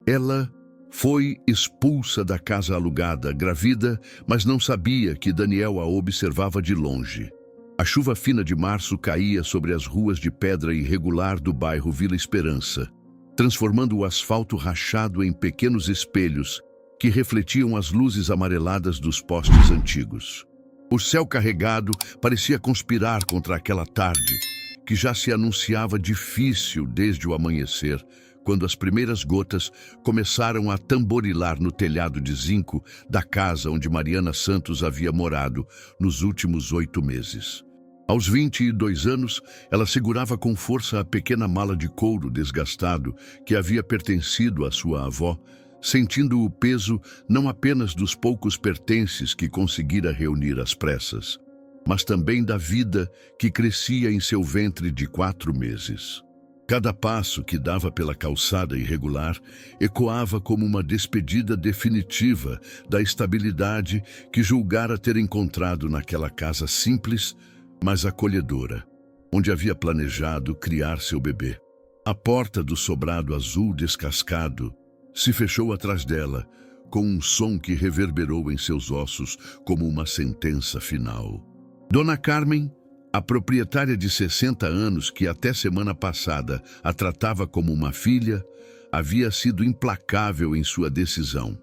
Ela foi expulsa da casa alugada, grávida, mas não sabia que Daniel a observava de longe. A chuva fina de março caía sobre as ruas de pedra irregular do bairro Vila Esperança, transformando o asfalto rachado em pequenos espelhos que refletiam as luzes amareladas dos postes antigos. O céu carregado parecia conspirar contra aquela tarde, que já se anunciava difícil desde o amanhecer, quando as primeiras gotas começaram a tamborilar no telhado de zinco da casa onde Mariana Santos havia morado nos últimos 8 meses. Aos 22 anos, ela segurava com força a pequena mala de couro desgastado que havia pertencido à sua avó, sentindo o peso não apenas dos poucos pertences que conseguira reunir às pressas, mas também da vida que crescia em seu ventre de 4 meses. Cada passo que dava pela calçada irregular ecoava como uma despedida definitiva da estabilidade que julgara ter encontrado naquela casa simples, mas acolhedora, onde havia planejado criar seu bebê. A porta do sobrado azul descascado se fechou atrás dela, com um som que reverberou em seus ossos como uma sentença final. Dona Carmen, a proprietária de 60 anos que até semana passada a tratava como uma filha, havia sido implacável em sua decisão.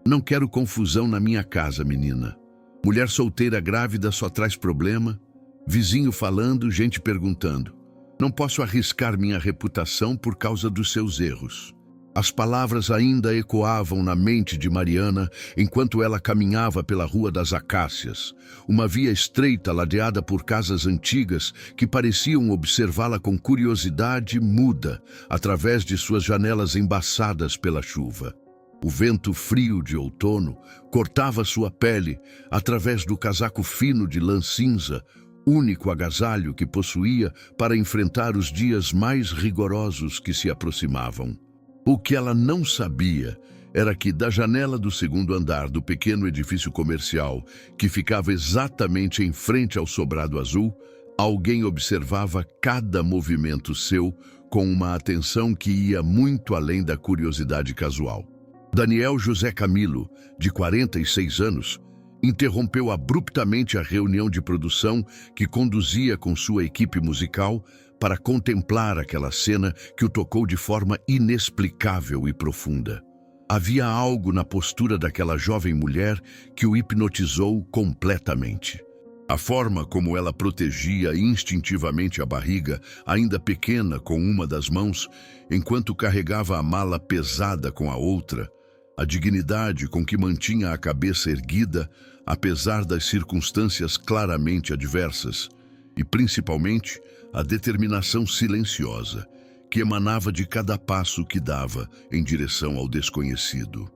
Não quero confusão na minha casa, menina. Mulher solteira grávida só traz problema. Vizinho falando, gente perguntando. Não posso arriscar minha reputação por causa dos seus erros. As palavras ainda ecoavam na mente de Mariana enquanto ela caminhava pela Rua das Acácias, uma via estreita ladeada por casas antigas que pareciam observá-la com curiosidade muda através de suas janelas embaçadas pela chuva. O vento frio de outono cortava sua pele através do casaco fino de lã cinza, único agasalho que possuía para enfrentar os dias mais rigorosos que se aproximavam. O que ela não sabia era que, da janela do segundo andar do pequeno edifício comercial, que ficava exatamente em frente ao sobrado azul, alguém observava cada movimento seu com uma atenção que ia muito além da curiosidade casual. Daniel José Camilo, de 46 anos, interrompeu abruptamente a reunião de produção que conduzia com sua equipe musical para contemplar aquela cena que o tocou de forma inexplicável e profunda. Havia algo na postura daquela jovem mulher que o hipnotizou completamente. A forma como ela protegia instintivamente a barriga, ainda pequena, com uma das mãos, enquanto carregava a mala pesada com a outra, a dignidade com que mantinha a cabeça erguida, apesar das circunstâncias claramente adversas, e principalmente a determinação silenciosa que emanava de cada passo que dava em direção ao desconhecido.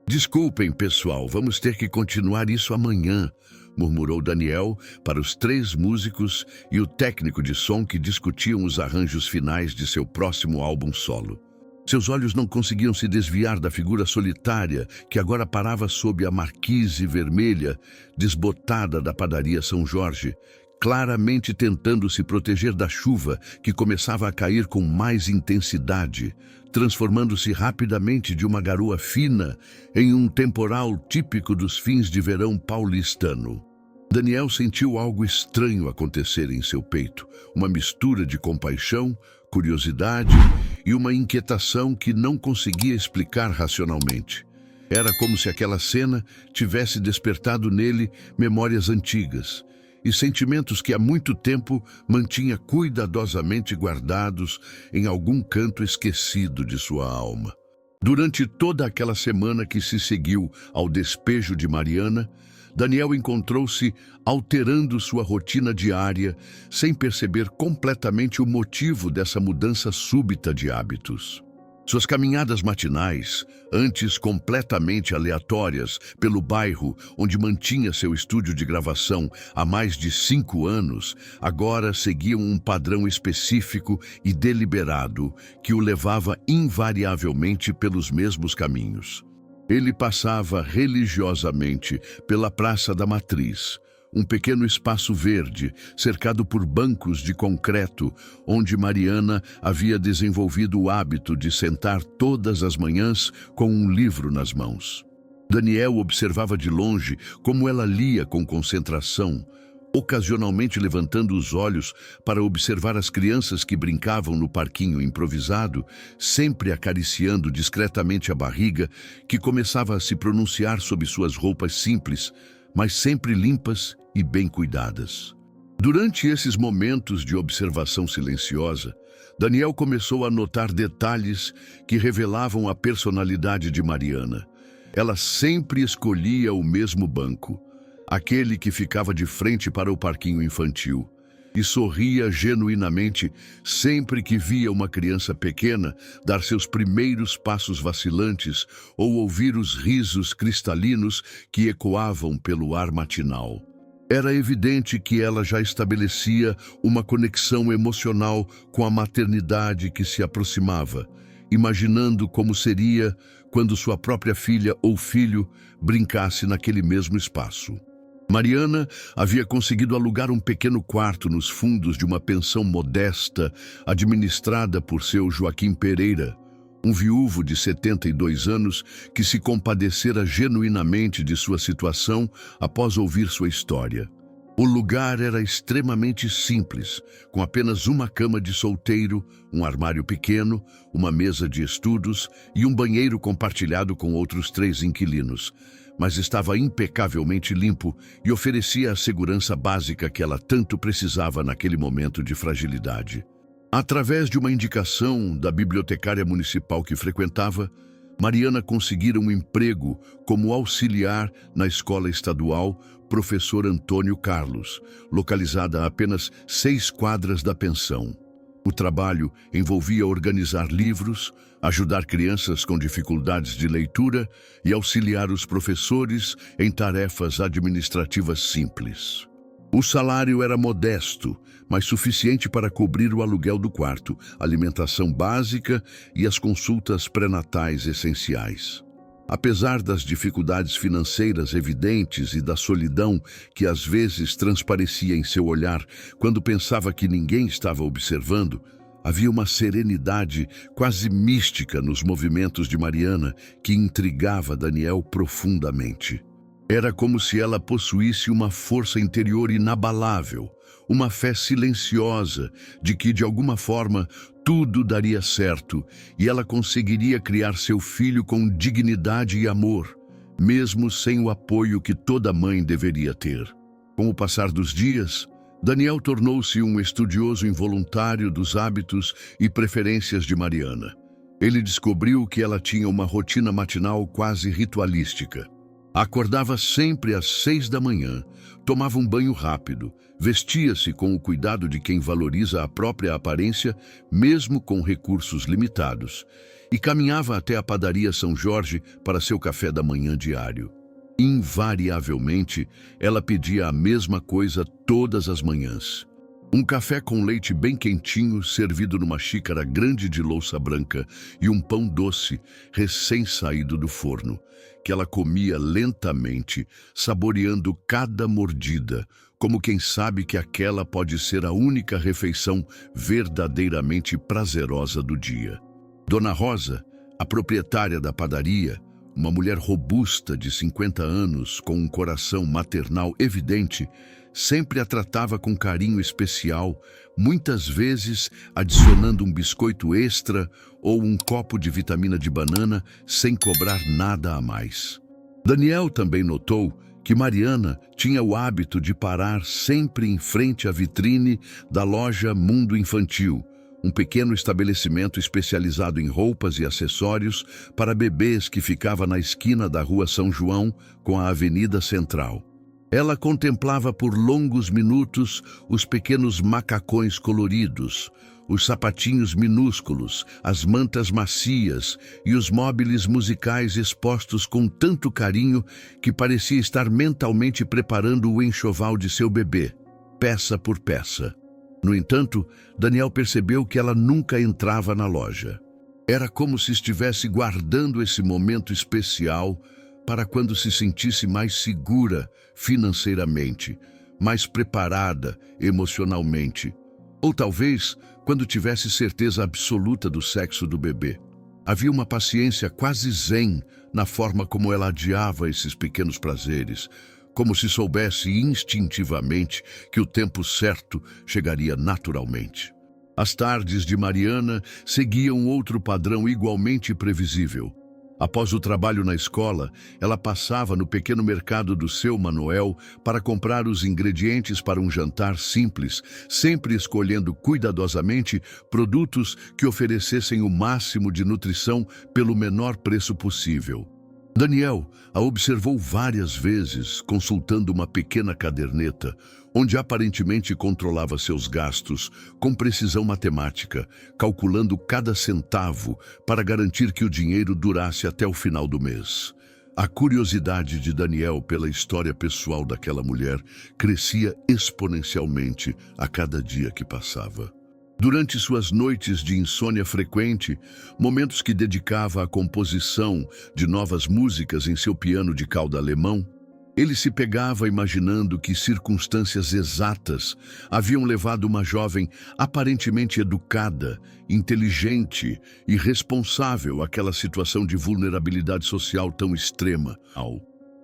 Desculpem, pessoal, vamos ter que continuar isso amanhã, murmurou Daniel para os 3 músicos e o técnico de som que discutiam os arranjos finais de seu próximo álbum solo. Seus olhos não conseguiam se desviar da figura solitária que agora parava sob a marquise vermelha desbotada da padaria São Jorge, claramente tentando se proteger da chuva que começava a cair com mais intensidade, transformando-se rapidamente de uma garoa fina em um temporal típico dos fins de verão paulistano. Daniel sentiu algo estranho acontecer em seu peito, uma mistura de compaixão, curiosidade e uma inquietação que não conseguia explicar racionalmente. Era como se aquela cena tivesse despertado nele memórias antigas e sentimentos que há muito tempo mantinha cuidadosamente guardados em algum canto esquecido de sua alma. Durante toda aquela semana que se seguiu ao despejo de Mariana, Daniel encontrou-se alterando sua rotina diária sem perceber completamente o motivo dessa mudança súbita de hábitos. Suas caminhadas matinais, antes completamente aleatórias pelo bairro onde mantinha seu estúdio de gravação há mais de 5 anos, agora seguiam um padrão específico e deliberado que o levava invariavelmente pelos mesmos caminhos. Ele passava religiosamente pela Praça da Matriz, um pequeno espaço verde, cercado por bancos de concreto, onde Mariana havia desenvolvido o hábito de sentar todas as manhãs com um livro nas mãos. Daniel observava de longe como ela lia com concentração, ocasionalmente levantando os olhos para observar as crianças que brincavam no parquinho improvisado, sempre acariciando discretamente a barriga, que começava a se pronunciar sob suas roupas simples, mas sempre limpas e bem cuidadas. Durante esses momentos de observação silenciosa, Daniel começou a notar detalhes que revelavam a personalidade de Mariana. Ela sempre escolhia o mesmo banco, aquele que ficava de frente para o parquinho infantil, e sorria genuinamente sempre que via uma criança pequena dar seus primeiros passos vacilantes ou ouvir os risos cristalinos que ecoavam pelo ar matinal. Era evidente que ela já estabelecia uma conexão emocional com a maternidade que se aproximava, imaginando como seria quando sua própria filha ou filho brincasse naquele mesmo espaço. Mariana havia conseguido alugar um pequeno quarto nos fundos de uma pensão modesta administrada por seu Joaquim Pereira, um viúvo de 72 anos que se compadecera genuinamente de sua situação após ouvir sua história. O lugar era extremamente simples, com apenas uma cama de solteiro, um armário pequeno, uma mesa de estudos e um banheiro compartilhado com outros 3 inquilinos, mas estava impecavelmente limpo e oferecia a segurança básica que ela tanto precisava naquele momento de fragilidade. Através de uma indicação da bibliotecária municipal que frequentava, Mariana conseguira um emprego como auxiliar na escola estadual Professor Antônio Carlos, localizada a apenas 6 quadras da pensão. O trabalho envolvia organizar livros, ajudar crianças com dificuldades de leitura e auxiliar os professores em tarefas administrativas simples. O salário era modesto, mas suficiente para cobrir o aluguel do quarto, alimentação básica e as consultas pré-natais essenciais. Apesar das dificuldades financeiras evidentes e da solidão que às vezes transparecia em seu olhar quando pensava que ninguém estava observando, havia uma serenidade quase mística nos movimentos de Mariana que intrigava Daniel profundamente. Era como se ela possuísse uma força interior inabalável, uma fé silenciosa de que, de alguma forma, tudo daria certo e ela conseguiria criar seu filho com dignidade e amor, mesmo sem o apoio que toda mãe deveria ter. Com o passar dos dias, Daniel tornou-se um estudioso involuntário dos hábitos e preferências de Mariana. Ele descobriu que ela tinha uma rotina matinal quase ritualística. Acordava sempre às 6 da manhã, tomava um banho rápido, vestia-se com o cuidado de quem valoriza a própria aparência, mesmo com recursos limitados, e caminhava até a padaria São Jorge para seu café da manhã diário. Invariavelmente, ela pedia a mesma coisa todas as manhãs. Um café com leite bem quentinho, servido numa xícara grande de louça branca, e um pão doce, recém-saído do forno, que ela comia lentamente, saboreando cada mordida, como quem sabe que aquela pode ser a única refeição verdadeiramente prazerosa do dia. Dona Rosa, a proprietária da padaria, uma mulher robusta de 50 anos, com um coração maternal evidente, sempre a tratava com carinho especial, muitas vezes adicionando um biscoito extra ou um copo de vitamina de banana sem cobrar nada a mais. Daniel também notou que Mariana tinha o hábito de parar sempre em frente à vitrine da loja Mundo Infantil, um pequeno estabelecimento especializado em roupas e acessórios para bebês que ficava na esquina da Rua São João com a Avenida Central. Ela contemplava por longos minutos os pequenos macacões coloridos, os sapatinhos minúsculos, as mantas macias e os móveis musicais expostos com tanto carinho que parecia estar mentalmente preparando o enxoval de seu bebê, peça por peça. No entanto, Daniel percebeu que ela nunca entrava na loja. Era como se estivesse guardando esse momento especial para quando se sentisse mais segura financeiramente, mais preparada emocionalmente. Ou talvez quando tivesse certeza absoluta do sexo do bebê. Havia uma paciência quase zen na forma como ela adiava esses pequenos prazeres, como se soubesse instintivamente que o tempo certo chegaria naturalmente. As tardes de Mariana seguiam outro padrão igualmente previsível. Após o trabalho na escola, ela passava no pequeno mercado do seu Manuel para comprar os ingredientes para um jantar simples, sempre escolhendo cuidadosamente produtos que oferecessem o máximo de nutrição pelo menor preço possível. Daniel a observou várias vezes, consultando uma pequena caderneta, onde aparentemente controlava seus gastos com precisão matemática, calculando cada centavo para garantir que o dinheiro durasse até o final do mês. A curiosidade de Daniel pela história pessoal daquela mulher crescia exponencialmente a cada dia que passava. Durante suas noites de insônia frequente, momentos que dedicava à composição de novas músicas em seu piano de cauda alemão, ele se pegava imaginando que circunstâncias exatas haviam levado uma jovem aparentemente educada, inteligente e responsável àquela situação de vulnerabilidade social tão extrema.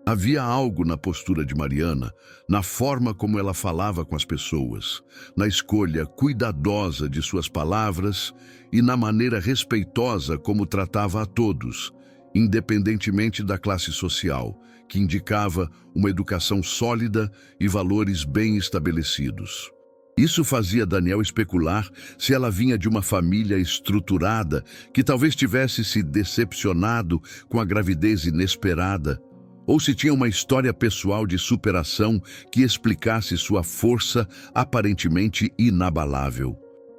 Havia algo na postura de Mariana, na forma como ela falava com as pessoas, na escolha cuidadosa de suas palavras e na maneira respeitosa como tratava a todos, independentemente da classe social, que indicava uma educação sólida e valores bem estabelecidos. Isso fazia Daniel especular se ela vinha de uma família estruturada que talvez tivesse se decepcionado com a gravidez inesperada, ou se tinha uma história pessoal de superação que explicasse sua força aparentemente inabalável.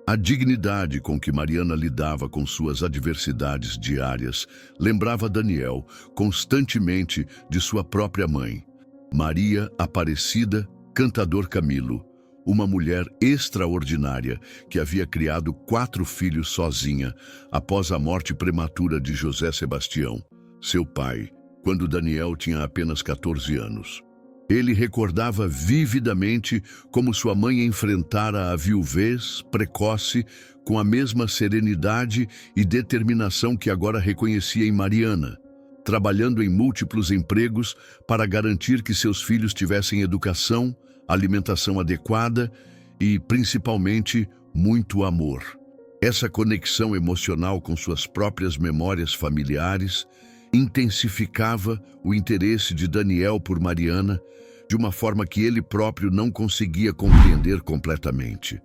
A dignidade com que Mariana lidava com suas adversidades diárias lembrava Daniel constantemente de sua própria mãe, Maria Aparecida Cantador Camilo, uma mulher extraordinária que havia criado 4 filhos sozinha após a morte prematura de José Sebastião, seu pai, quando Daniel tinha apenas 14 anos. Ele recordava vividamente como sua mãe enfrentara a viuvez precoce com a mesma serenidade e determinação que agora reconhecia em Mariana, trabalhando em múltiplos empregos para garantir que seus filhos tivessem educação, alimentação adequada e, principalmente, muito amor. Essa conexão emocional com suas próprias memórias familiares intensificava o interesse de Daniel por Mariana de uma forma que ele próprio não conseguia compreender completamente.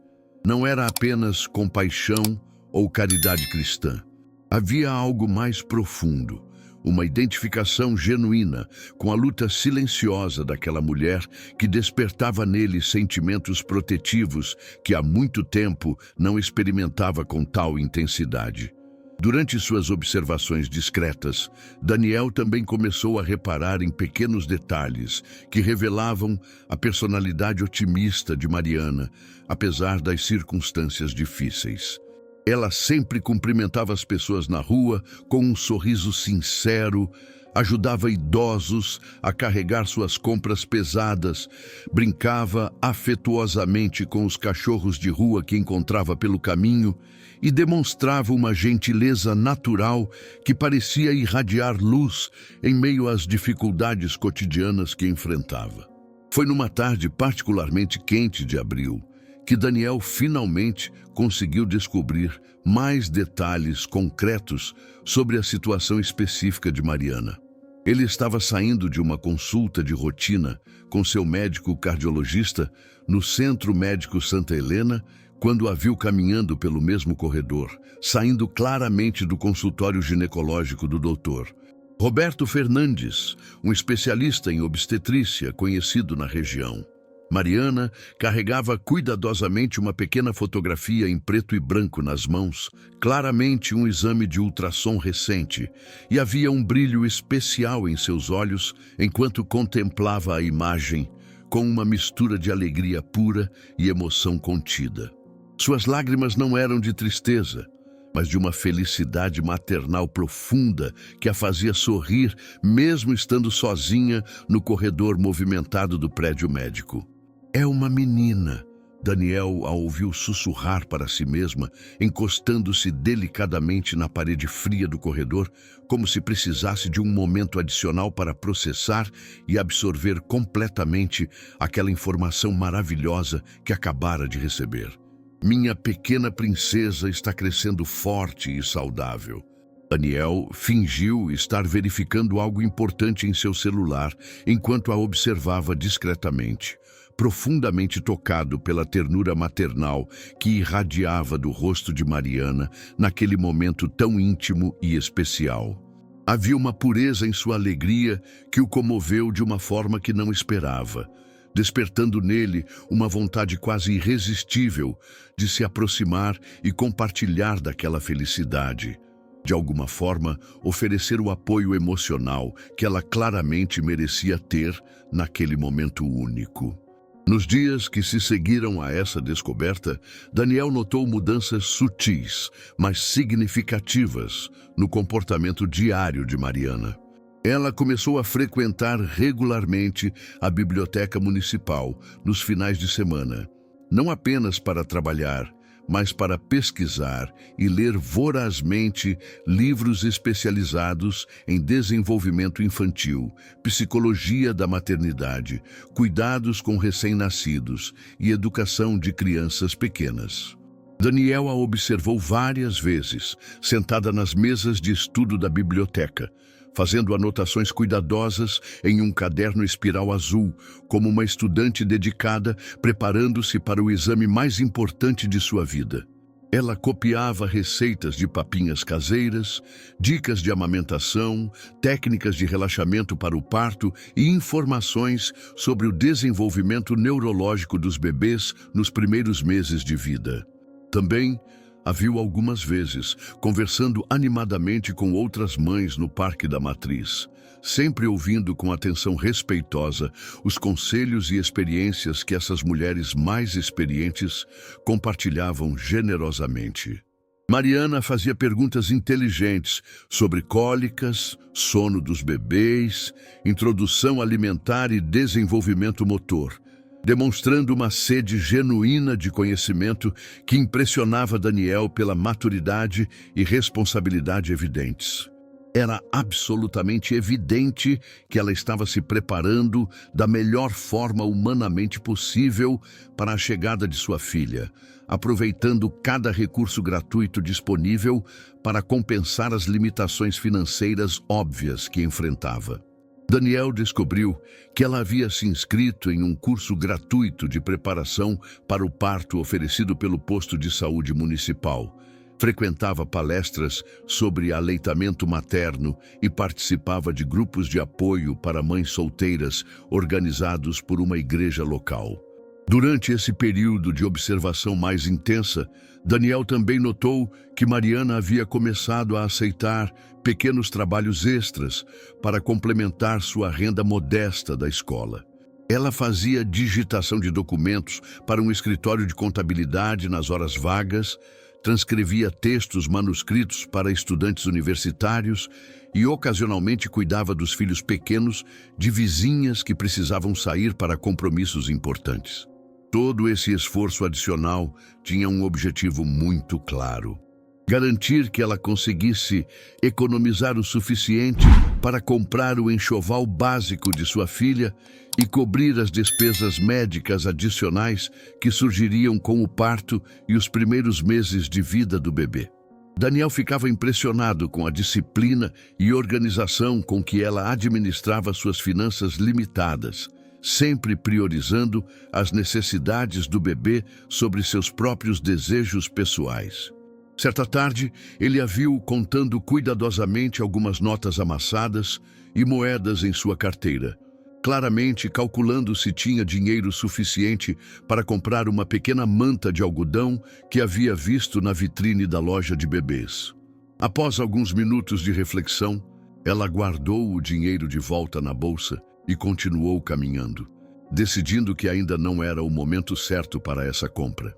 Não era apenas compaixão ou caridade cristã. Havia algo mais profundo, uma identificação genuína com a luta silenciosa daquela mulher que despertava nele sentimentos protetivos que há muito tempo não experimentava com tal intensidade. Durante suas observações discretas, Daniel também começou a reparar em pequenos detalhes que revelavam a personalidade otimista de Mariana, apesar das circunstâncias difíceis. Ela sempre cumprimentava as pessoas na rua com um sorriso sincero, ajudava idosos a carregar suas compras pesadas, brincava afetuosamente com os cachorros de rua que encontrava pelo caminho e demonstrava uma gentileza natural que parecia irradiar luz em meio às dificuldades cotidianas que enfrentava. Foi numa tarde particularmente quente de abril que Daniel finalmente conseguiu descobrir mais detalhes concretos sobre a situação específica de Mariana. Ele estava saindo de uma consulta de rotina com seu médico cardiologista no Centro Médico Santa Helena quando a viu caminhando pelo mesmo corredor, saindo claramente do consultório ginecológico do doutor Roberto Fernandes, um especialista em obstetrícia conhecido na região. Mariana carregava cuidadosamente uma pequena fotografia em preto e branco nas mãos, claramente um exame de ultrassom recente, e havia um brilho especial em seus olhos enquanto contemplava a imagem, com uma mistura de alegria pura e emoção contida. Suas lágrimas não eram de tristeza, mas de uma felicidade maternal profunda que a fazia sorrir mesmo estando sozinha no corredor movimentado do prédio médico. É uma menina. Daniel a ouviu sussurrar para si mesma, encostando-se delicadamente na parede fria do corredor, como se precisasse de um momento adicional para processar e absorver completamente aquela informação maravilhosa que acabara de receber. Minha pequena princesa está crescendo forte e saudável. Daniel fingiu estar verificando algo importante em seu celular enquanto a observava discretamente, profundamente tocado pela ternura maternal que irradiava do rosto de Mariana naquele momento tão íntimo e especial. Havia uma pureza em sua alegria que o comoveu de uma forma que não esperava, despertando nele uma vontade quase irresistível de se aproximar e compartilhar daquela felicidade. De alguma forma, oferecer o apoio emocional que ela claramente merecia ter naquele momento único. Nos dias que se seguiram a essa descoberta, Daniel notou mudanças sutis, mas significativas no comportamento diário de Mariana. Ela começou a frequentar regularmente a biblioteca municipal nos finais de semana, não apenas para trabalhar, mas para pesquisar e ler vorazmente livros especializados em desenvolvimento infantil, psicologia da maternidade, cuidados com recém-nascidos e educação de crianças pequenas. Daniel a observou várias vezes, sentada nas mesas de estudo da biblioteca, fazendo anotações cuidadosas em um caderno espiral azul, como uma estudante dedicada, preparando-se para o exame mais importante de sua vida. Ela copiava receitas de papinhas caseiras, dicas de amamentação, técnicas de relaxamento para o parto e informações sobre o desenvolvimento neurológico dos bebês nos primeiros meses de vida. Também a viu algumas vezes, conversando animadamente com outras mães no Parque da Matriz, sempre ouvindo com atenção respeitosa os conselhos e experiências que essas mulheres mais experientes compartilhavam generosamente. Mariana fazia perguntas inteligentes sobre cólicas, sono dos bebês, introdução alimentar e desenvolvimento motor, demonstrando uma sede genuína de conhecimento que impressionava Daniel pela maturidade e responsabilidade evidentes. Era absolutamente evidente que ela estava se preparando da melhor forma humanamente possível para a chegada de sua filha, aproveitando cada recurso gratuito disponível para compensar as limitações financeiras óbvias que enfrentava. Daniel descobriu que ela havia se inscrito em um curso gratuito de preparação para o parto oferecido pelo posto de saúde municipal. Frequentava palestras sobre aleitamento materno e participava de grupos de apoio para mães solteiras organizados por uma igreja local. Durante esse período de observação mais intensa, Daniel também notou que Mariana havia começado a aceitar pequenos trabalhos extras para complementar sua renda modesta da escola. Ela fazia digitação de documentos para um escritório de contabilidade nas horas vagas, transcrevia textos manuscritos para estudantes universitários e ocasionalmente cuidava dos filhos pequenos de vizinhas que precisavam sair para compromissos importantes. Todo esse esforço adicional tinha um objetivo muito claro: garantir que ela conseguisse economizar o suficiente para comprar o enxoval básico de sua filha e cobrir as despesas médicas adicionais que surgiriam com o parto e os primeiros meses de vida do bebê. Daniel ficava impressionado com a disciplina e organização com que ela administrava suas finanças limitadas, sempre priorizando as necessidades do bebê sobre seus próprios desejos pessoais. Certa tarde, ele a viu contando cuidadosamente algumas notas amassadas e moedas em sua carteira, claramente calculando se tinha dinheiro suficiente para comprar uma pequena manta de algodão que havia visto na vitrine da loja de bebês. Após alguns minutos de reflexão, ela guardou o dinheiro de volta na bolsa e continuou caminhando, decidindo que ainda não era o momento certo para essa compra.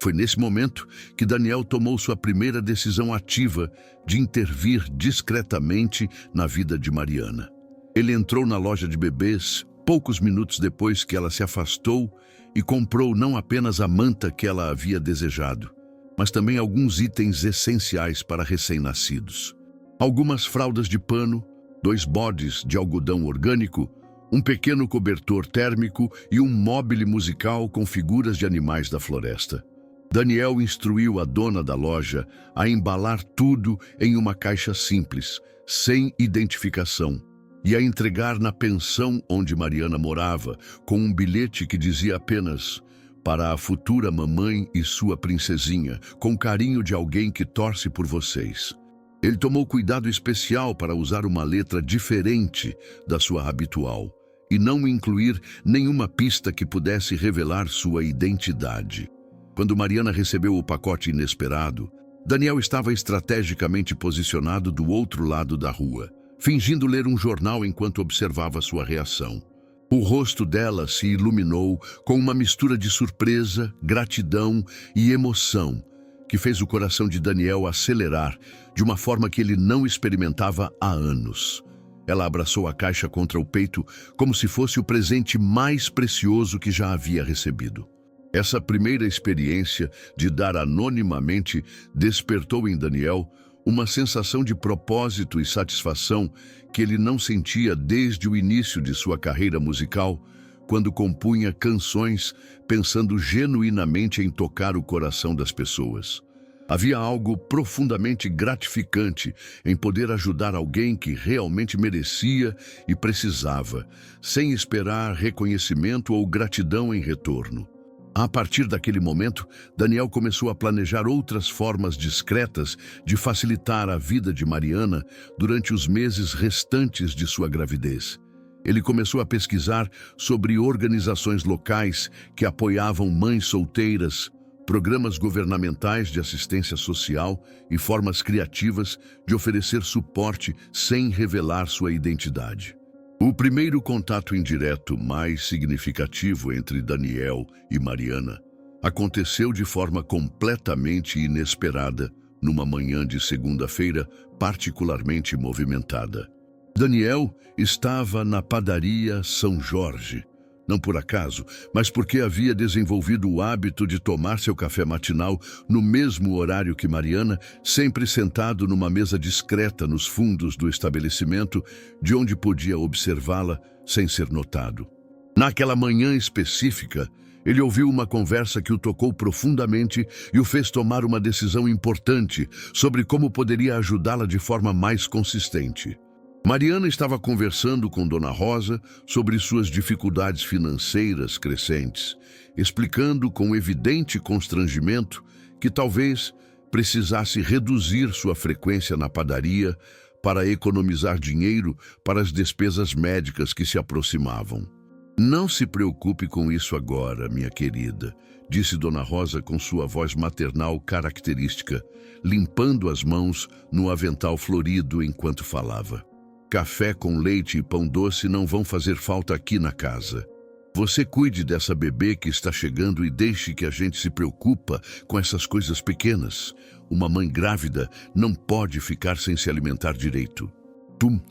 Foi nesse momento que Daniel tomou sua primeira decisão ativa de intervir discretamente na vida de Mariana. Ele entrou na loja de bebês, poucos minutos depois que ela se afastou e comprou não apenas a manta que ela havia desejado, mas também alguns itens essenciais para recém-nascidos. Algumas fraldas de pano, 2 bodes de algodão orgânico, um pequeno cobertor térmico e um mobile musical com figuras de animais da floresta. Daniel instruiu a dona da loja a embalar tudo em uma caixa simples, sem identificação, e a entregar na pensão onde Mariana morava, com um bilhete que dizia apenas: para a futura mamãe e sua princesinha, com carinho de alguém que torce por vocês. Ele tomou cuidado especial para usar uma letra diferente da sua habitual e não incluir nenhuma pista que pudesse revelar sua identidade. Quando Mariana recebeu o pacote inesperado, Daniel estava estrategicamente posicionado do outro lado da rua, fingindo ler um jornal enquanto observava sua reação. O rosto dela se iluminou com uma mistura de surpresa, gratidão e emoção, que fez o coração de Daniel acelerar de uma forma que ele não experimentava há anos. Ela abraçou a caixa contra o peito como se fosse o presente mais precioso que já havia recebido. Essa primeira experiência de dar anonimamente despertou em Daniel uma sensação de propósito e satisfação que ele não sentia desde o início de sua carreira musical, quando compunha canções pensando genuinamente em tocar o coração das pessoas. Havia algo profundamente gratificante em poder ajudar alguém que realmente merecia e precisava, sem esperar reconhecimento ou gratidão em retorno. A partir daquele momento, Daniel começou a planejar outras formas discretas de facilitar a vida de Mariana durante os meses restantes de sua gravidez. Ele começou a pesquisar sobre organizações locais que apoiavam mães solteiras, programas governamentais de assistência social e formas criativas de oferecer suporte sem revelar sua identidade. O primeiro contato indireto mais significativo entre Daniel e Mariana aconteceu de forma completamente inesperada numa manhã de segunda-feira particularmente movimentada. Daniel estava na padaria São Jorge, não por acaso, mas porque havia desenvolvido o hábito de tomar seu café matinal no mesmo horário que Mariana, sempre sentado numa mesa discreta nos fundos do estabelecimento, de onde podia observá-la sem ser notado. Naquela manhã específica, ele ouviu uma conversa que o tocou profundamente e o fez tomar uma decisão importante sobre como poderia ajudá-la de forma mais consistente. Mariana estava conversando com Dona Rosa sobre suas dificuldades financeiras crescentes, explicando com evidente constrangimento que talvez precisasse reduzir sua frequência na padaria para economizar dinheiro para as despesas médicas que se aproximavam. "Não se preocupe com isso agora, minha querida", disse Dona Rosa com sua voz maternal característica, limpando as mãos no avental florido enquanto falava. "Café com leite e pão doce não vão fazer falta aqui na casa. Você cuide dessa bebê que está chegando e deixe que a gente se preocupa com essas coisas pequenas. Uma mãe grávida não pode ficar sem se alimentar direito." Tum!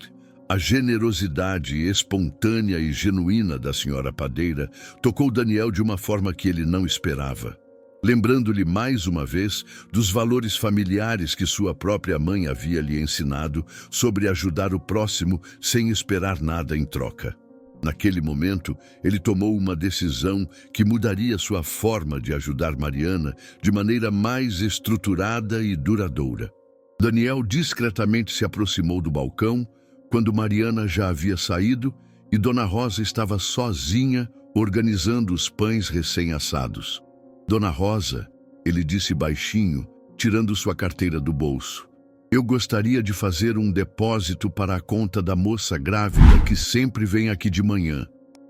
A generosidade espontânea e genuína da senhora padeira tocou Daniel de uma forma que ele não esperava, lembrando-lhe mais uma vez dos valores familiares que sua própria mãe havia lhe ensinado sobre ajudar o próximo sem esperar nada em troca. Naquele momento, ele tomou uma decisão que mudaria sua forma de ajudar Mariana de maneira mais estruturada e duradoura. Daniel discretamente se aproximou do balcão quando Mariana já havia saído e Dona Rosa estava sozinha organizando os pães recém-assados. "Dona Rosa", ele disse baixinho, tirando sua carteira do bolso, "eu gostaria de fazer um depósito para a conta da moça grávida que sempre vem aqui de manhã.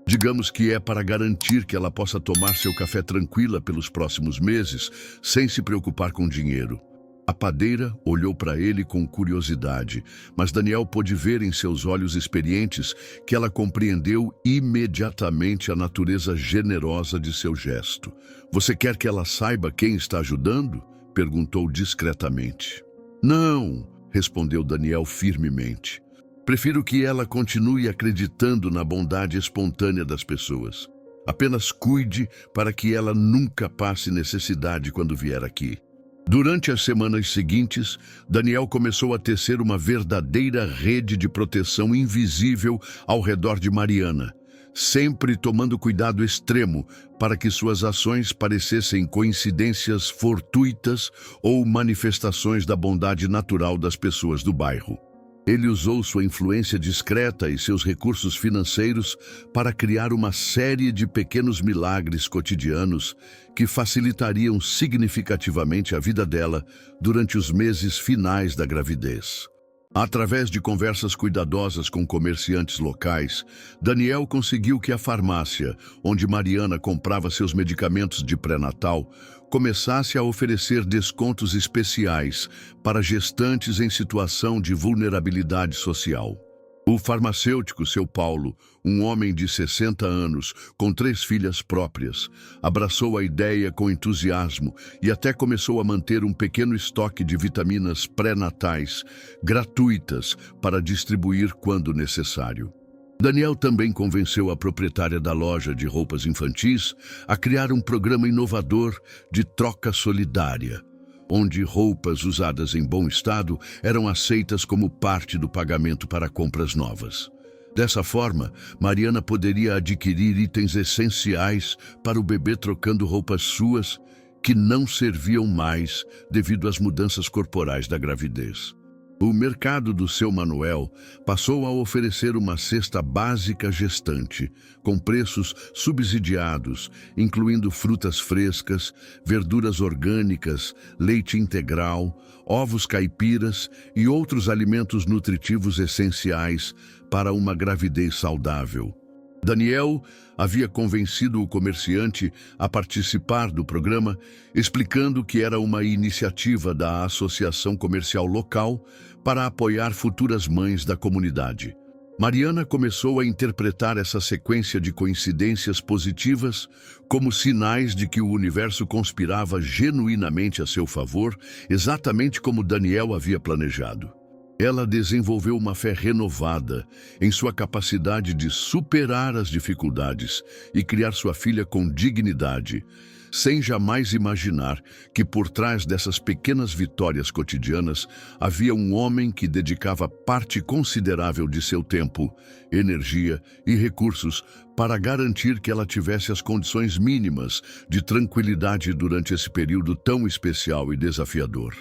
Digamos que é para garantir que ela possa tomar seu café tranquila pelos próximos meses, sem se preocupar com dinheiro." A padeira olhou para ele com curiosidade, mas Daniel pôde ver em seus olhos experientes que ela compreendeu imediatamente a natureza generosa de seu gesto. "Você quer que ela saiba quem está ajudando?" perguntou discretamente. "Não", respondeu Daniel firmemente. Prefiro que ela continue acreditando na bondade espontânea das pessoas. Apenas cuide para que ela nunca passe necessidade quando vier aqui. Durante as semanas seguintes, Daniel começou a tecer uma verdadeira rede de proteção invisível ao redor de Mariana, sempre tomando cuidado extremo para que suas ações parecessem coincidências fortuitas ou manifestações da bondade natural das pessoas do bairro. Ele usou sua influência discreta e seus recursos financeiros para criar uma série de pequenos milagres cotidianos que facilitariam significativamente a vida dela durante os meses finais da gravidez. Através de conversas cuidadosas com comerciantes locais, Daniel conseguiu que a farmácia, onde Mariana comprava seus medicamentos de pré-natal, começasse a oferecer descontos especiais para gestantes em situação de vulnerabilidade social. O farmacêutico, seu Paulo, um homem de 60 anos, com 3 filhas próprias, abraçou a ideia com entusiasmo e até começou a manter um pequeno estoque de vitaminas pré-natais gratuitas para distribuir quando necessário. Daniel também convenceu a proprietária da loja de roupas infantis a criar um programa inovador de troca solidária, onde roupas usadas em bom estado eram aceitas como parte do pagamento para compras novas. Dessa forma, Mariana poderia adquirir itens essenciais para o bebê trocando roupas suas que não serviam mais devido às mudanças corporais da gravidez. O mercado do seu Manuel passou a oferecer uma cesta básica gestante, com preços subsidiados, incluindo frutas frescas, verduras orgânicas, leite integral, ovos caipiras e outros alimentos nutritivos essenciais para uma gravidez saudável. Daniel havia convencido o comerciante a participar do programa, explicando que era uma iniciativa da Associação Comercial Local para apoiar futuras mães da comunidade. Mariana começou a interpretar essa sequência de coincidências positivas como sinais de que o universo conspirava genuinamente a seu favor, exatamente como Daniel havia planejado. Ela desenvolveu uma fé renovada em sua capacidade de superar as dificuldades e criar sua filha com dignidade, sem jamais imaginar que por trás dessas pequenas vitórias cotidianas havia um homem que dedicava parte considerável de seu tempo, energia e recursos para garantir que ela tivesse as condições mínimas de tranquilidade durante esse período tão especial e desafiador.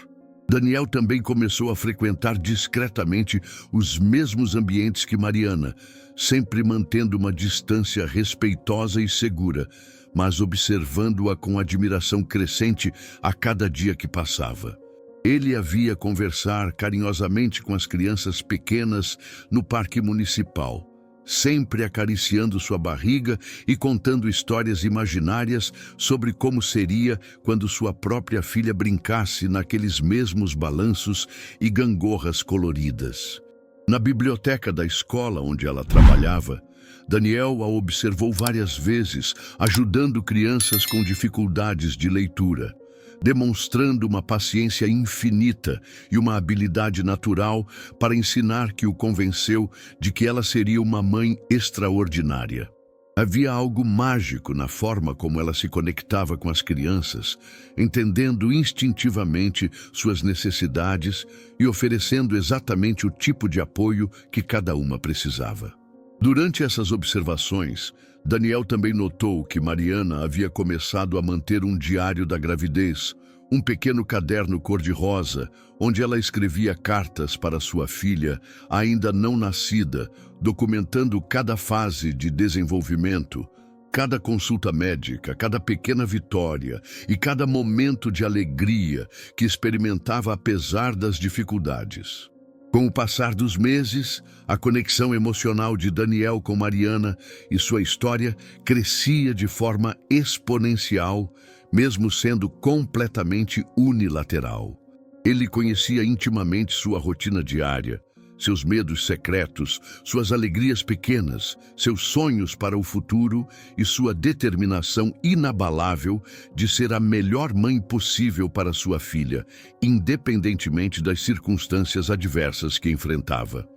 Daniel também começou a frequentar discretamente os mesmos ambientes que Mariana, sempre mantendo uma distância respeitosa e segura, mas observando-a com admiração crescente a cada dia que passava. Ele a via conversar carinhosamente com as crianças pequenas no parque municipal, sempre acariciando sua barriga e contando histórias imaginárias sobre como seria quando sua própria filha brincasse naqueles mesmos balanços e gangorras coloridas. Na biblioteca da escola onde ela trabalhava, Daniel a observou várias vezes, ajudando crianças com dificuldades de leitura, demonstrando uma paciência infinita e uma habilidade natural para ensinar que o convenceu de que ela seria uma mãe extraordinária. Havia algo mágico na forma como ela se conectava com as crianças, entendendo instintivamente suas necessidades e oferecendo exatamente o tipo de apoio que cada uma precisava. Durante essas observações, Daniel também notou que Mariana havia começado a manter um diário da gravidez, um pequeno caderno cor-de-rosa, onde ela escrevia cartas para sua filha, ainda não nascida, documentando cada fase de desenvolvimento, cada consulta médica, cada pequena vitória e cada momento de alegria que experimentava apesar das dificuldades. Com o passar dos meses, a conexão emocional de Daniel com Mariana e sua história crescia de forma exponencial, mesmo sendo completamente unilateral. Ele conhecia intimamente sua rotina diária, seus medos secretos, suas alegrias pequenas, seus sonhos para o futuro e sua determinação inabalável de ser a melhor mãe possível para sua filha, independentemente das circunstâncias adversas que enfrentava.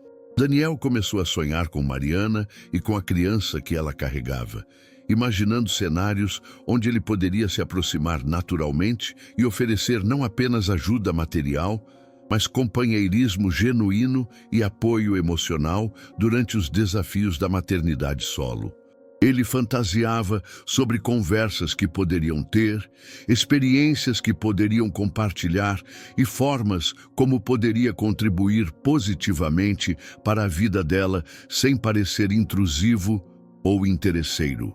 Daniel começou a sonhar com Mariana e com a criança que ela carregava, imaginando cenários onde ele poderia se aproximar naturalmente e oferecer não apenas ajuda material, mas companheirismo genuíno e apoio emocional durante os desafios da maternidade solo. Ele fantasiava sobre conversas que poderiam ter, experiências que poderiam compartilhar e formas como poderia contribuir positivamente para a vida dela sem parecer intrusivo ou interesseiro.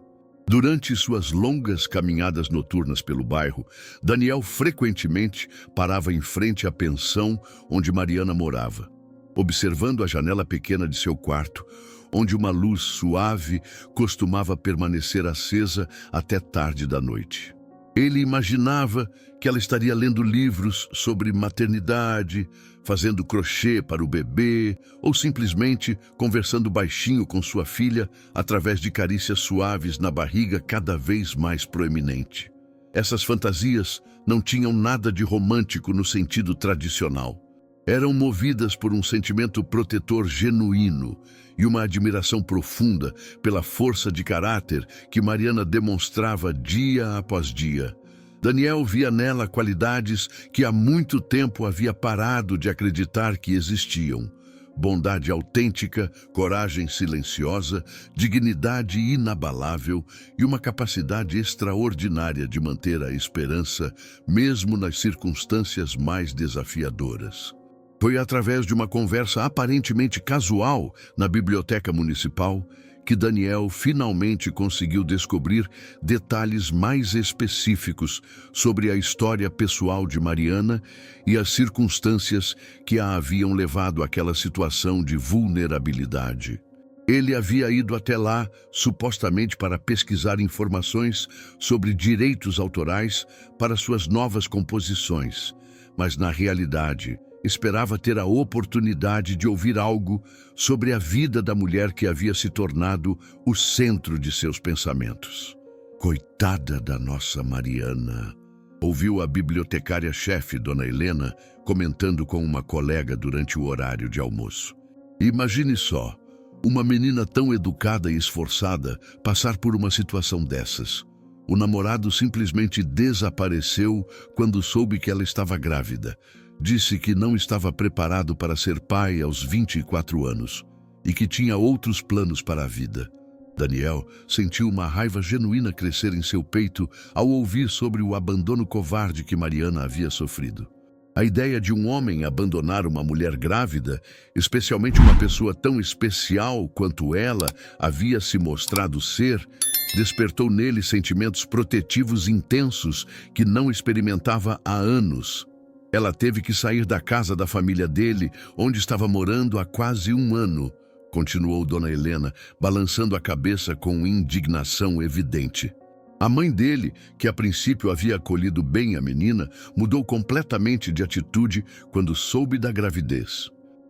Durante suas longas caminhadas noturnas pelo bairro, Daniel frequentemente parava em frente à pensão onde Mariana morava, observando a janela pequena de seu quarto, onde uma luz suave costumava permanecer acesa até tarde da noite. Ele imaginava que ela estaria lendo livros sobre maternidade, fazendo crochê para o bebê ou simplesmente conversando baixinho com sua filha através de carícias suaves na barriga cada vez mais proeminente. Essas fantasias não tinham nada de romântico no sentido tradicional. Eram movidas por um sentimento protetor genuíno e uma admiração profunda pela força de caráter que Mariana demonstrava dia após dia. Daniel via nela qualidades que há muito tempo havia parado de acreditar que existiam: bondade autêntica, coragem silenciosa, dignidade inabalável e uma capacidade extraordinária de manter a esperança, mesmo nas circunstâncias mais desafiadoras. Foi através de uma conversa aparentemente casual na biblioteca municipal que Daniel finalmente conseguiu descobrir detalhes mais específicos sobre a história pessoal de Mariana e as circunstâncias que a haviam levado àquela situação de vulnerabilidade. Ele havia ido até lá, supostamente para pesquisar informações sobre direitos autorais para suas novas composições, mas na realidade esperava ter a oportunidade de ouvir algo sobre a vida da mulher que havia se tornado o centro de seus pensamentos. Coitada da nossa Mariana, ouviu a bibliotecária-chefe, Dona Helena, comentando com uma colega durante o horário de almoço. Imagine só, uma menina tão educada e esforçada passar por uma situação dessas. O namorado simplesmente desapareceu quando soube que ela estava grávida. Disse que não estava preparado para ser pai aos 24 anos e que tinha outros planos para a vida. Daniel sentiu uma raiva genuína crescer em seu peito ao ouvir sobre o abandono covarde que Mariana havia sofrido. A ideia de um homem abandonar uma mulher grávida, especialmente uma pessoa tão especial quanto ela havia se mostrado ser, despertou nele sentimentos protetivos intensos que não experimentava há anos. Ela teve que sair da casa da família dele, onde estava morando há quase um ano, continuou Dona Helena, balançando a cabeça com indignação evidente. A mãe dele, que a princípio havia acolhido bem a menina, mudou completamente de atitude quando soube da gravidez.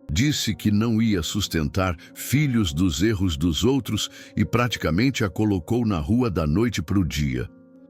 Disse que não ia sustentar filhos dos erros dos outros e praticamente a colocou na rua da noite para o dia.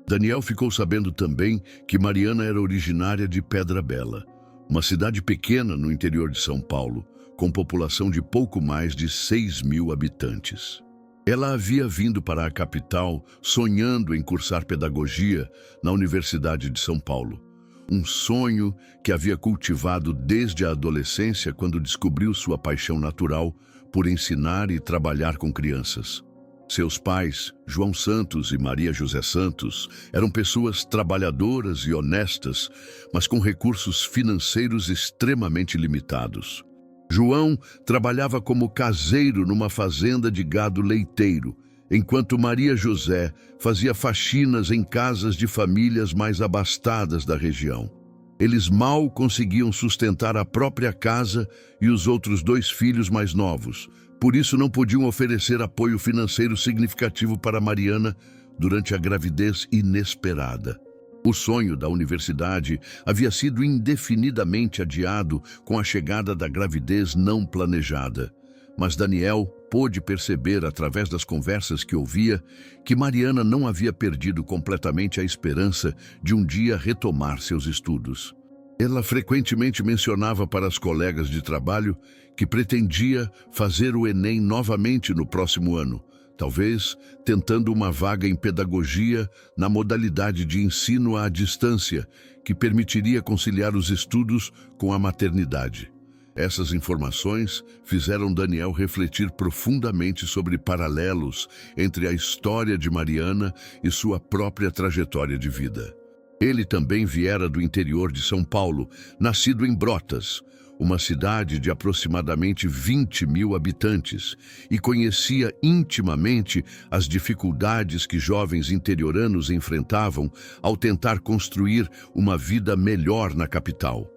Daniel ficou sabendo também que Mariana era originária de Pedra Bela, uma cidade pequena no interior de São Paulo, com população de pouco mais de 6.000 habitantes. Ela havia vindo para a capital sonhando em cursar pedagogia na Universidade de São Paulo, um sonho que havia cultivado desde a adolescência quando descobriu sua paixão natural por ensinar e trabalhar com crianças. Seus pais, João Santos e Maria José Santos, eram pessoas trabalhadoras e honestas, mas com recursos financeiros extremamente limitados. João trabalhava como caseiro numa fazenda de gado leiteiro, enquanto Maria José fazia faxinas em casas de famílias mais abastadas da região. Eles mal conseguiam sustentar a própria casa e os outros 2 filhos mais novos. Por isso não podiam oferecer apoio financeiro significativo para Mariana durante a gravidez inesperada. O sonho da universidade havia sido indefinidamente adiado com a chegada da gravidez não planejada. Mas Daniel pôde perceber, através das conversas que ouvia, que Mariana não havia perdido completamente a esperança de um dia retomar seus estudos. Ela frequentemente mencionava para as colegas de trabalho que pretendia fazer o Enem novamente no próximo ano, talvez tentando uma vaga em pedagogia na modalidade de ensino à distância, que permitiria conciliar os estudos com a maternidade. Essas informações fizeram Daniel refletir profundamente sobre paralelos entre a história de Mariana e sua própria trajetória de vida. Ele também viera do interior de São Paulo, nascido em Brotas, uma cidade de aproximadamente 20.000 habitantes, e conhecia intimamente as dificuldades que jovens interioranos enfrentavam ao tentar construir uma vida melhor na capital.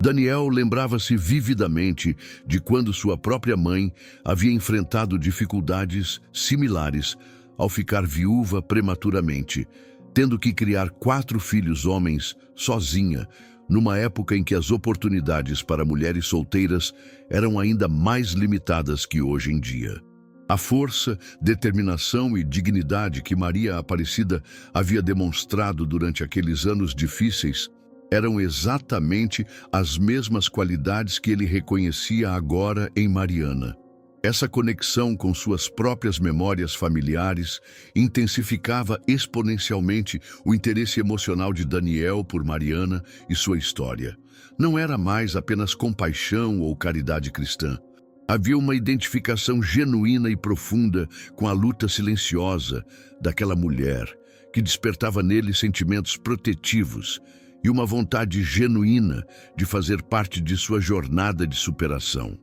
Daniel lembrava-se vividamente de quando sua própria mãe havia enfrentado dificuldades similares ao ficar viúva prematuramente, tendo que criar 4 filhos homens sozinha, numa época em que as oportunidades para mulheres solteiras eram ainda mais limitadas que hoje em dia. A força, determinação e dignidade que Maria Aparecida havia demonstrado durante aqueles anos difíceis eram exatamente as mesmas qualidades que ele reconhecia agora em Mariana. Essa conexão com suas próprias memórias familiares intensificava exponencialmente o interesse emocional de Daniel por Mariana e sua história. Não era mais apenas compaixão ou caridade cristã. Havia uma identificação genuína e profunda com a luta silenciosa daquela mulher, que despertava nele sentimentos protetivos e uma vontade genuína de fazer parte de sua jornada de superação.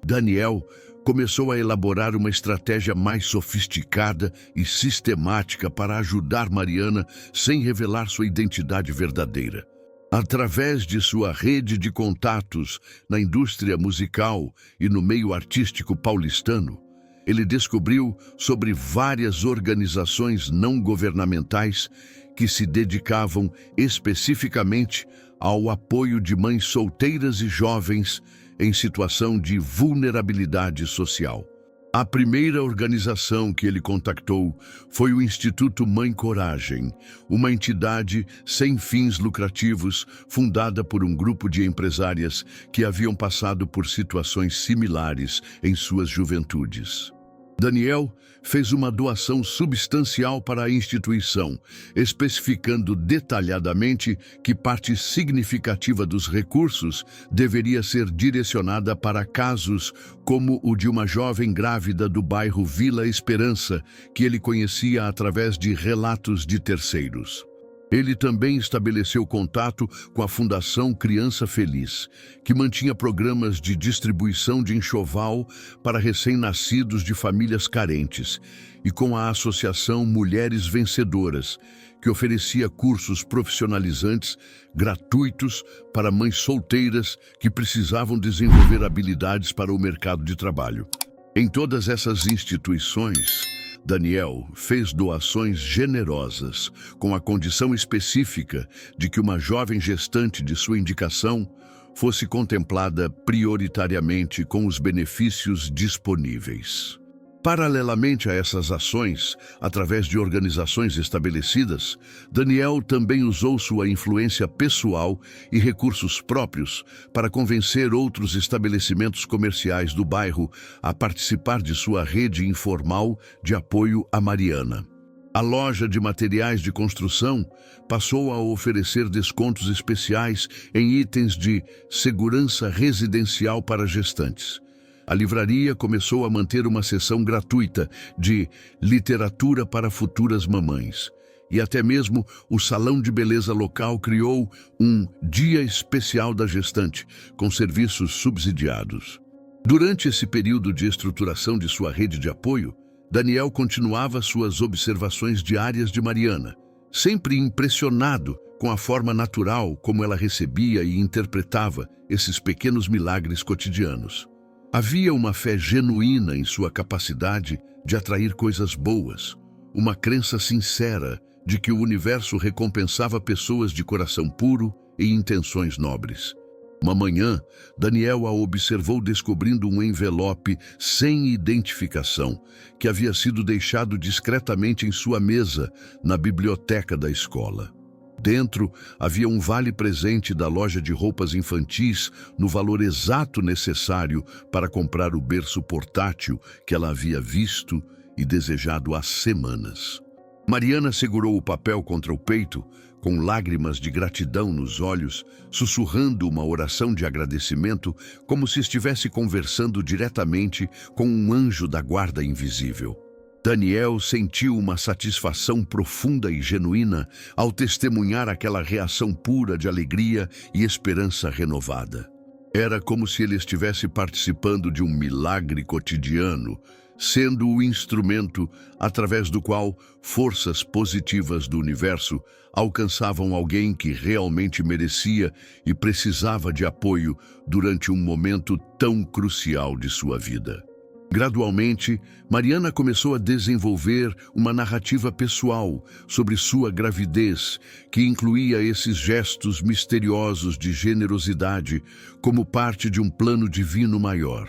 Daniel começou a elaborar uma estratégia mais sofisticada e sistemática para ajudar Mariana sem revelar sua identidade verdadeira. Através de sua rede de contatos na indústria musical e no meio artístico paulistano, ele descobriu sobre várias organizações não governamentais que se dedicavam especificamente ao apoio de mães solteiras e jovens em situação de vulnerabilidade social. A primeira organização que ele contactou foi o Instituto Mãe Coragem, uma entidade sem fins lucrativos fundada por um grupo de empresárias que haviam passado por situações similares em suas juventudes. Daniel fez uma doação substancial para a instituição, especificando detalhadamente que parte significativa dos recursos deveria ser direcionada para casos como o de uma jovem grávida do bairro Vila Esperança, que ele conhecia através de relatos de terceiros. Ele também estabeleceu contato com a Fundação Criança Feliz, que mantinha programas de distribuição de enxoval para recém-nascidos de famílias carentes, e com a Associação Mulheres Vencedoras, que oferecia cursos profissionalizantes gratuitos para mães solteiras que precisavam desenvolver habilidades para o mercado de trabalho. Em todas essas instituições, Daniel fez doações generosas, com a condição específica de que uma jovem gestante de sua indicação fosse contemplada prioritariamente com os benefícios disponíveis. Paralelamente a essas ações, através de organizações estabelecidas, Daniel também usou sua influência pessoal e recursos próprios para convencer outros estabelecimentos comerciais do bairro a participar de sua rede informal de apoio a Mariana. A loja de materiais de construção passou a oferecer descontos especiais em itens de segurança residencial para gestantes. A livraria começou a manter uma seção gratuita de literatura para futuras mamães. E até mesmo o salão de beleza local criou um dia especial da gestante, com serviços subsidiados. Durante esse período de estruturação de sua rede de apoio, Daniel continuava suas observações diárias de Mariana, sempre impressionado com a forma natural como ela recebia e interpretava esses pequenos milagres cotidianos. Havia uma fé genuína em sua capacidade de atrair coisas boas, uma crença sincera de que o universo recompensava pessoas de coração puro e intenções nobres. Uma manhã, Daniel a observou descobrindo um envelope sem identificação que havia sido deixado discretamente em sua mesa na biblioteca da escola. Dentro havia um vale-presente da loja de roupas infantis no valor exato necessário para comprar o berço portátil que ela havia visto e desejado há semanas. Mariana segurou o papel contra o peito, com lágrimas de gratidão nos olhos, sussurrando uma oração de agradecimento, como se estivesse conversando diretamente com um anjo da guarda invisível. Daniel sentiu uma satisfação profunda e genuína ao testemunhar aquela reação pura de alegria e esperança renovada. Era como se ele estivesse participando de um milagre cotidiano, sendo o instrumento através do qual forças positivas do universo alcançavam alguém que realmente merecia e precisava de apoio durante um momento tão crucial de sua vida. Gradualmente, Mariana começou a desenvolver uma narrativa pessoal sobre sua gravidez, que incluía esses gestos misteriosos de generosidade como parte de um plano divino maior.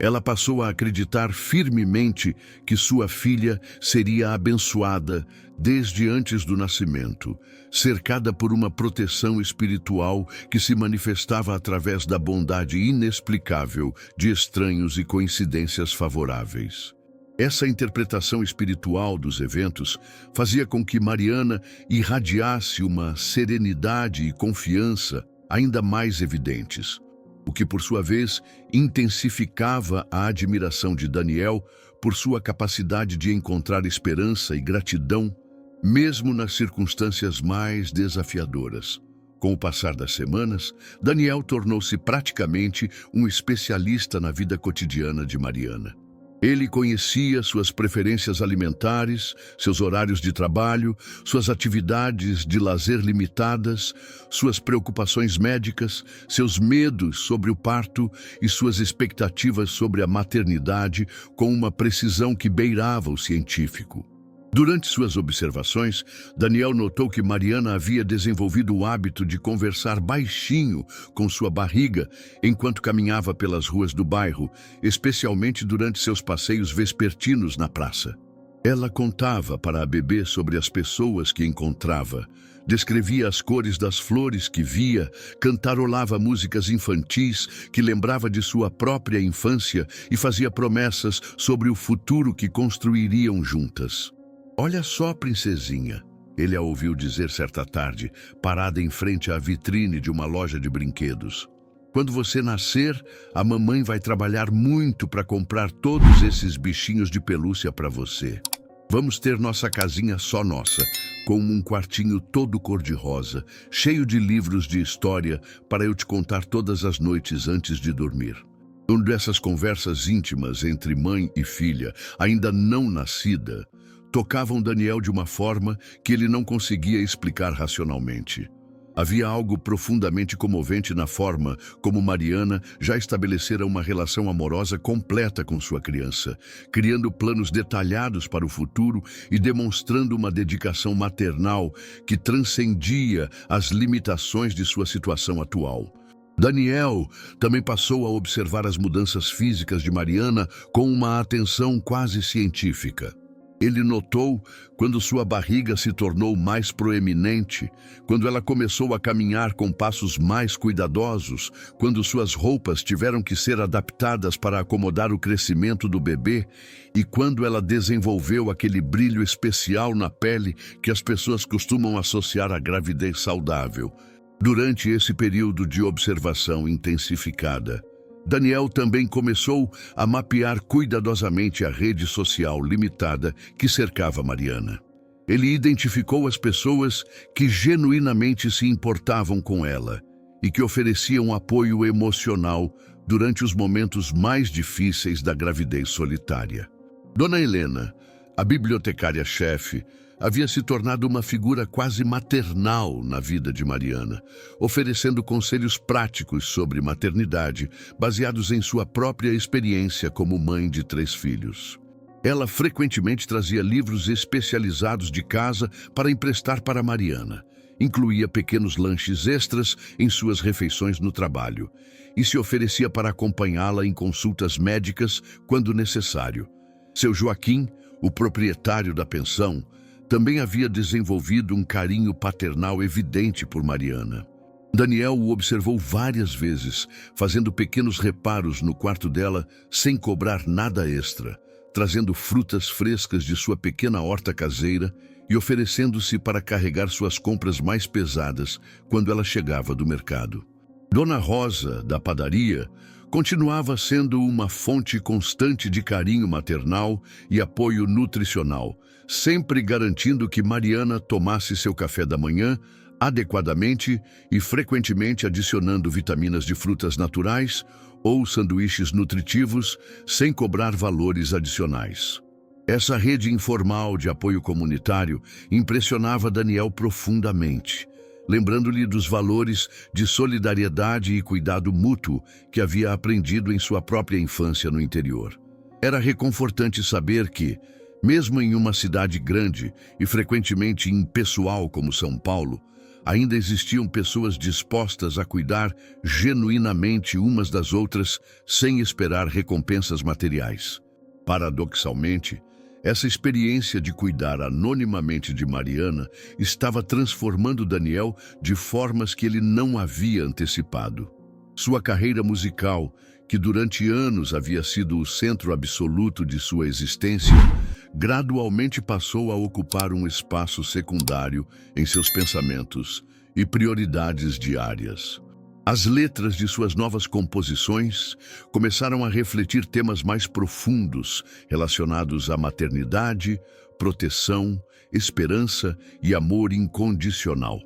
Ela passou a acreditar firmemente que sua filha seria abençoada desde antes do nascimento, cercada por uma proteção espiritual que se manifestava através da bondade inexplicável de estranhos e coincidências favoráveis. Essa interpretação espiritual dos eventos fazia com que Mariana irradiasse uma serenidade e confiança ainda mais evidentes, o que, por sua vez, intensificava a admiração de Daniel por sua capacidade de encontrar esperança e gratidão, mesmo nas circunstâncias mais desafiadoras. Com o passar das semanas, Daniel tornou-se praticamente um especialista na vida cotidiana de Mariana. Ele conhecia suas preferências alimentares, seus horários de trabalho, suas atividades de lazer limitadas, suas preocupações médicas, seus medos sobre o parto e suas expectativas sobre a maternidade com uma precisão que beirava o científico. Durante suas observações, Daniel notou que Mariana havia desenvolvido o hábito de conversar baixinho com sua barriga enquanto caminhava pelas ruas do bairro, especialmente durante seus passeios vespertinos na praça. Ela contava para a bebê sobre as pessoas que encontrava, descrevia as cores das flores que via, cantarolava músicas infantis que lembrava de sua própria infância e fazia promessas sobre o futuro que construiriam juntas. "Olha só, princesinha", ele a ouviu dizer certa tarde, parada em frente à vitrine de uma loja de brinquedos. "Quando você nascer, a mamãe vai trabalhar muito para comprar todos esses bichinhos de pelúcia para você. Vamos ter nossa casinha só nossa, com um quartinho todo cor-de-rosa, cheio de livros de história para eu te contar todas as noites antes de dormir." Uma dessas conversas íntimas entre mãe e filha, ainda não nascida, tocavam Daniel de uma forma que ele não conseguia explicar racionalmente. Havia algo profundamente comovente na forma como Mariana já estabelecera uma relação amorosa completa com sua criança, criando planos detalhados para o futuro e demonstrando uma dedicação maternal que transcendia as limitações de sua situação atual. Daniel também passou a observar as mudanças físicas de Mariana com uma atenção quase científica. Ele notou quando sua barriga se tornou mais proeminente, quando ela começou a caminhar com passos mais cuidadosos, quando suas roupas tiveram que ser adaptadas para acomodar o crescimento do bebê e quando ela desenvolveu aquele brilho especial na pele que as pessoas costumam associar à gravidez saudável. Durante esse período de observação intensificada, Daniel também começou a mapear cuidadosamente a rede social limitada que cercava Mariana. Ele identificou as pessoas que genuinamente se importavam com ela e que ofereciam apoio emocional durante os momentos mais difíceis da gravidez solitária. Dona Helena, a bibliotecária-chefe, havia se tornado uma figura quase maternal na vida de Mariana, oferecendo conselhos práticos sobre maternidade, baseados em sua própria experiência como mãe de 3 filhos. Ela frequentemente trazia livros especializados de casa para emprestar para Mariana. Incluía pequenos lanches extras em suas refeições no trabalho e se oferecia para acompanhá-la em consultas médicas quando necessário. Seu Joaquim, o proprietário da pensão, também havia desenvolvido um carinho paternal evidente por Mariana. Daniel o observou várias vezes, fazendo pequenos reparos no quarto dela sem cobrar nada extra, trazendo frutas frescas de sua pequena horta caseira e oferecendo-se para carregar suas compras mais pesadas quando ela chegava do mercado. Dona Rosa, da padaria, continuava sendo uma fonte constante de carinho maternal e apoio nutricional, sempre garantindo que Mariana tomasse seu café da manhã adequadamente e frequentemente adicionando vitaminas de frutas naturais ou sanduíches nutritivos sem cobrar valores adicionais. Essa rede informal de apoio comunitário impressionava Daniel profundamente, lembrando-lhe dos valores de solidariedade e cuidado mútuo que havia aprendido em sua própria infância no interior. Era reconfortante saber que, mesmo em uma cidade grande e frequentemente impessoal como São Paulo, ainda existiam pessoas dispostas a cuidar genuinamente umas das outras sem esperar recompensas materiais. Paradoxalmente, essa experiência de cuidar anonimamente de Mariana estava transformando Daniel de formas que ele não havia antecipado. Sua carreira musical, que durante anos havia sido o centro absoluto de sua existência, gradualmente passou a ocupar um espaço secundário em seus pensamentos e prioridades diárias. As letras de suas novas composições começaram a refletir temas mais profundos relacionados à maternidade, proteção, esperança e amor incondicional.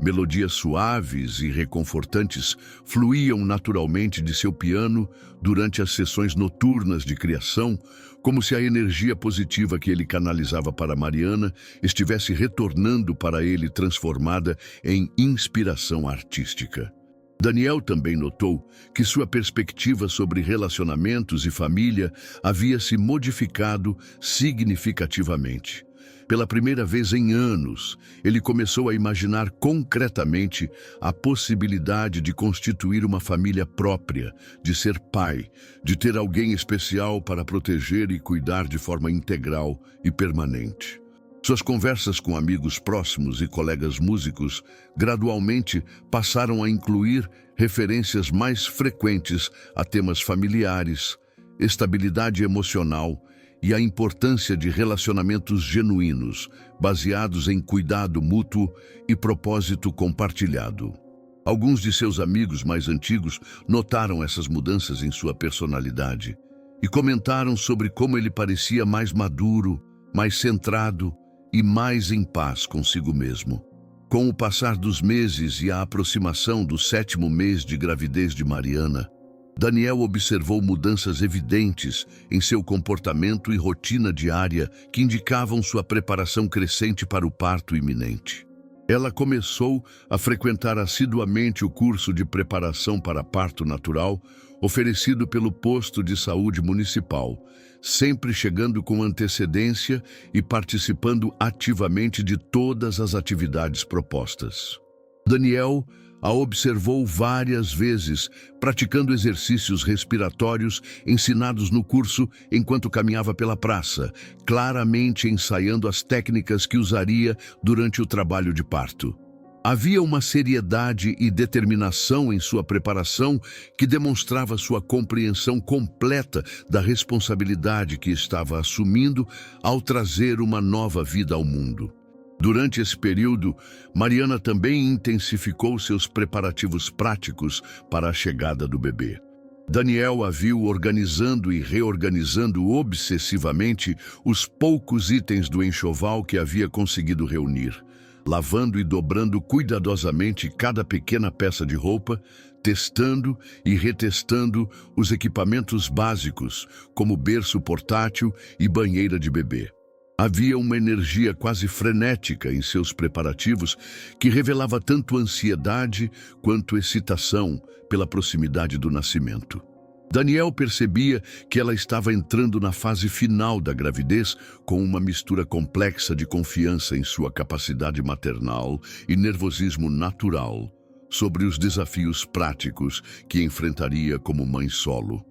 Melodias suaves e reconfortantes fluíam naturalmente de seu piano durante as sessões noturnas de criação, como se a energia positiva que ele canalizava para Mariana estivesse retornando para ele transformada em inspiração artística. Daniel também notou que sua perspectiva sobre relacionamentos e família havia se modificado significativamente. Pela primeira vez em anos, ele começou a imaginar concretamente a possibilidade de constituir uma família própria, de ser pai, de ter alguém especial para proteger e cuidar de forma integral e permanente. Suas conversas com amigos próximos e colegas músicos gradualmente passaram a incluir referências mais frequentes a temas familiares, estabilidade emocional e a importância de relacionamentos genuínos, baseados em cuidado mútuo e propósito compartilhado. Alguns de seus amigos mais antigos notaram essas mudanças em sua personalidade e comentaram sobre como ele parecia mais maduro, mais centrado e mais em paz consigo mesmo. Com o passar dos meses e a aproximação do 7º mês de gravidez de Mariana, Daniel observou mudanças evidentes em seu comportamento e rotina diária que indicavam sua preparação crescente para o parto iminente. Ela começou a frequentar assiduamente o curso de preparação para parto natural oferecido pelo posto de saúde municipal, sempre chegando com antecedência e participando ativamente de todas as atividades propostas. Daniel a observou várias vezes, praticando exercícios respiratórios ensinados no curso enquanto caminhava pela praça, claramente ensaiando as técnicas que usaria durante o trabalho de parto. Havia uma seriedade e determinação em sua preparação que demonstrava sua compreensão completa da responsabilidade que estava assumindo ao trazer uma nova vida ao mundo. Durante esse período, Mariana também intensificou seus preparativos práticos para a chegada do bebê. Daniel a viu organizando e reorganizando obsessivamente os poucos itens do enxoval que havia conseguido reunir, lavando e dobrando cuidadosamente cada pequena peça de roupa, testando e retestando os equipamentos básicos, como berço portátil e banheira de bebê. Havia uma energia quase frenética em seus preparativos que revelava tanto ansiedade quanto excitação pela proximidade do nascimento. Daniel percebia que ela estava entrando na fase final da gravidez com uma mistura complexa de confiança em sua capacidade maternal e nervosismo natural sobre os desafios práticos que enfrentaria como mãe solo.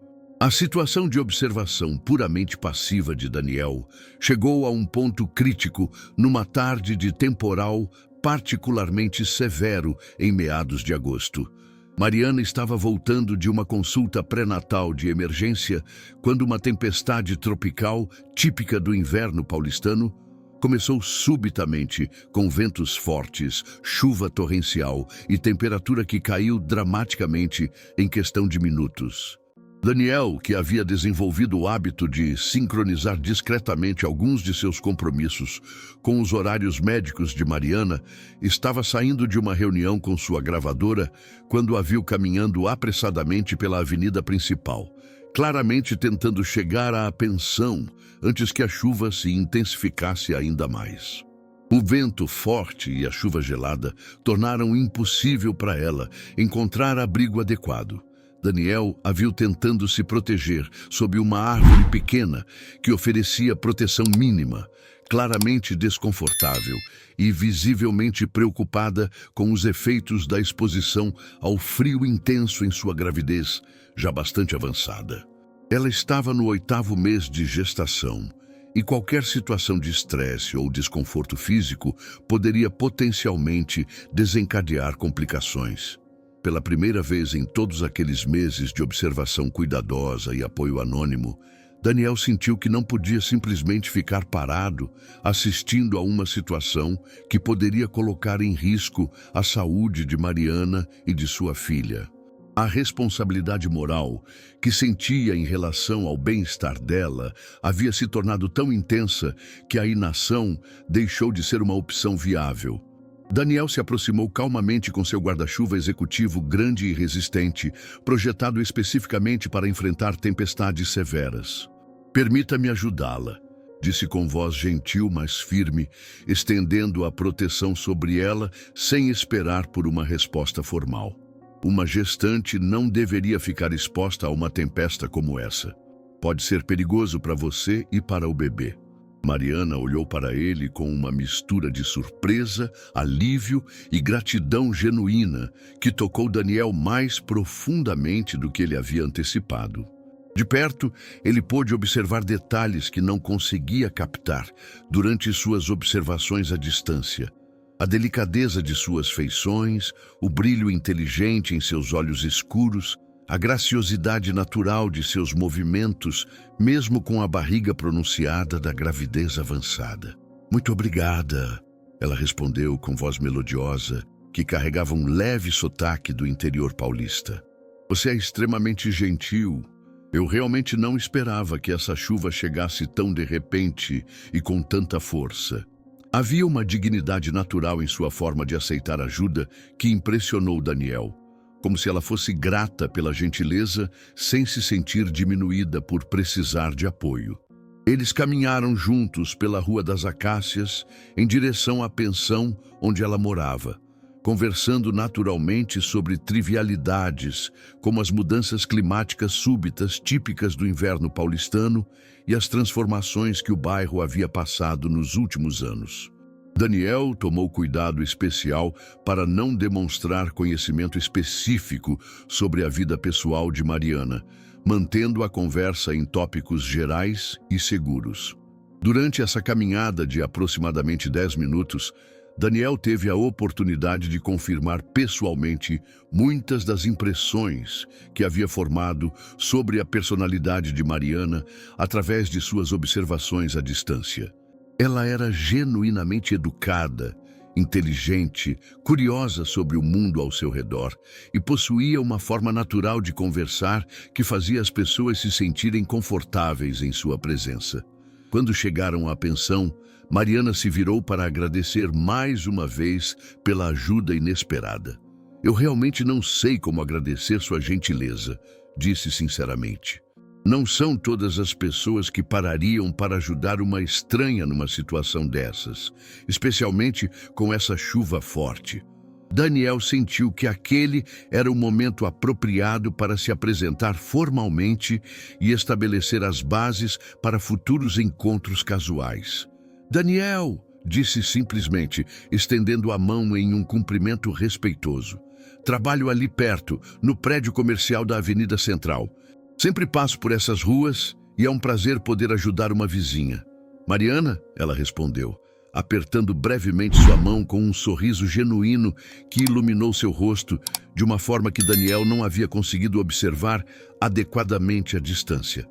A situação de observação puramente passiva de Daniel chegou a um ponto crítico numa tarde de temporal particularmente severo em meados de agosto. Mariana estava voltando de uma consulta pré-natal de emergência quando uma tempestade tropical, típica do inverno paulistano, começou subitamente com ventos fortes, chuva torrencial e temperatura que caiu dramaticamente em questão de minutos. Daniel, que havia desenvolvido o hábito de sincronizar discretamente alguns de seus compromissos com os horários médicos de Mariana, estava saindo de uma reunião com sua gravadora quando a viu caminhando apressadamente pela avenida principal, claramente tentando chegar à pensão antes que a chuva se intensificasse ainda mais. O vento forte e a chuva gelada tornaram impossível para ela encontrar abrigo adequado. Daniel a viu tentando se proteger sob uma árvore pequena que oferecia proteção mínima, claramente desconfortável e visivelmente preocupada com os efeitos da exposição ao frio intenso em sua gravidez, já bastante avançada. Ela estava no 8º mês de gestação e qualquer situação de estresse ou desconforto físico poderia potencialmente desencadear complicações. Pela primeira vez em todos aqueles meses de observação cuidadosa e apoio anônimo, Daniel sentiu que não podia simplesmente ficar parado assistindo a uma situação que poderia colocar em risco a saúde de Mariana e de sua filha. A responsabilidade moral que sentia em relação ao bem-estar dela havia se tornado tão intensa que a inação deixou de ser uma opção viável. Daniel se aproximou calmamente com seu guarda-chuva executivo grande e resistente, projetado especificamente para enfrentar tempestades severas. "Permita-me ajudá-la", disse com voz gentil, mas firme, estendendo a proteção sobre ela sem esperar por uma resposta formal. Uma gestante não deveria ficar exposta a uma tempesta como essa. Pode ser perigoso para você e para o bebê. Mariana olhou para ele com uma mistura de surpresa, alívio e gratidão genuína que tocou Daniel mais profundamente do que ele havia antecipado. De perto, ele pôde observar detalhes que não conseguia captar durante suas observações à distância. A delicadeza de suas feições, o brilho inteligente em seus olhos escuros, a graciosidade natural de seus movimentos, mesmo com a barriga pronunciada da gravidez avançada. "Muito obrigada", ela respondeu com voz melodiosa, que carregava um leve sotaque do interior paulista. "Você é extremamente gentil. Eu realmente não esperava que essa chuva chegasse tão de repente e com tanta força." Havia uma dignidade natural em sua forma de aceitar ajuda que impressionou Daniel, como se ela fosse grata pela gentileza sem se sentir diminuída por precisar de apoio. Eles caminharam juntos pela Rua das Acácias em direção à pensão onde ela morava, conversando naturalmente sobre trivialidades, como as mudanças climáticas súbitas típicas do inverno paulistano e as transformações que o bairro havia passado nos últimos anos. Daniel tomou cuidado especial para não demonstrar conhecimento específico sobre a vida pessoal de Mariana, mantendo a conversa em tópicos gerais e seguros. Durante essa caminhada de aproximadamente 10 minutos, Daniel teve a oportunidade de confirmar pessoalmente muitas das impressões que havia formado sobre a personalidade de Mariana através de suas observações à distância. Ela era genuinamente educada, inteligente, curiosa sobre o mundo ao seu redor e possuía uma forma natural de conversar que fazia as pessoas se sentirem confortáveis em sua presença. Quando chegaram à pensão, Mariana se virou para agradecer mais uma vez pela ajuda inesperada. "Eu realmente não sei como agradecer sua gentileza", disse sinceramente. "Não são todas as pessoas que parariam para ajudar uma estranha numa situação dessas, especialmente com essa chuva forte." Daniel sentiu que aquele era o momento apropriado para se apresentar formalmente e estabelecer as bases para futuros encontros casuais. "Daniel", disse simplesmente, estendendo a mão em um cumprimento respeitoso. "Trabalho ali perto, no prédio comercial da Avenida Central." Sempre passo por essas ruas e é um prazer poder ajudar uma vizinha. Mariana, ela respondeu, apertando brevemente sua mão com um sorriso genuíno que iluminou seu rosto de uma forma que Daniel não havia conseguido observar adequadamente à distância.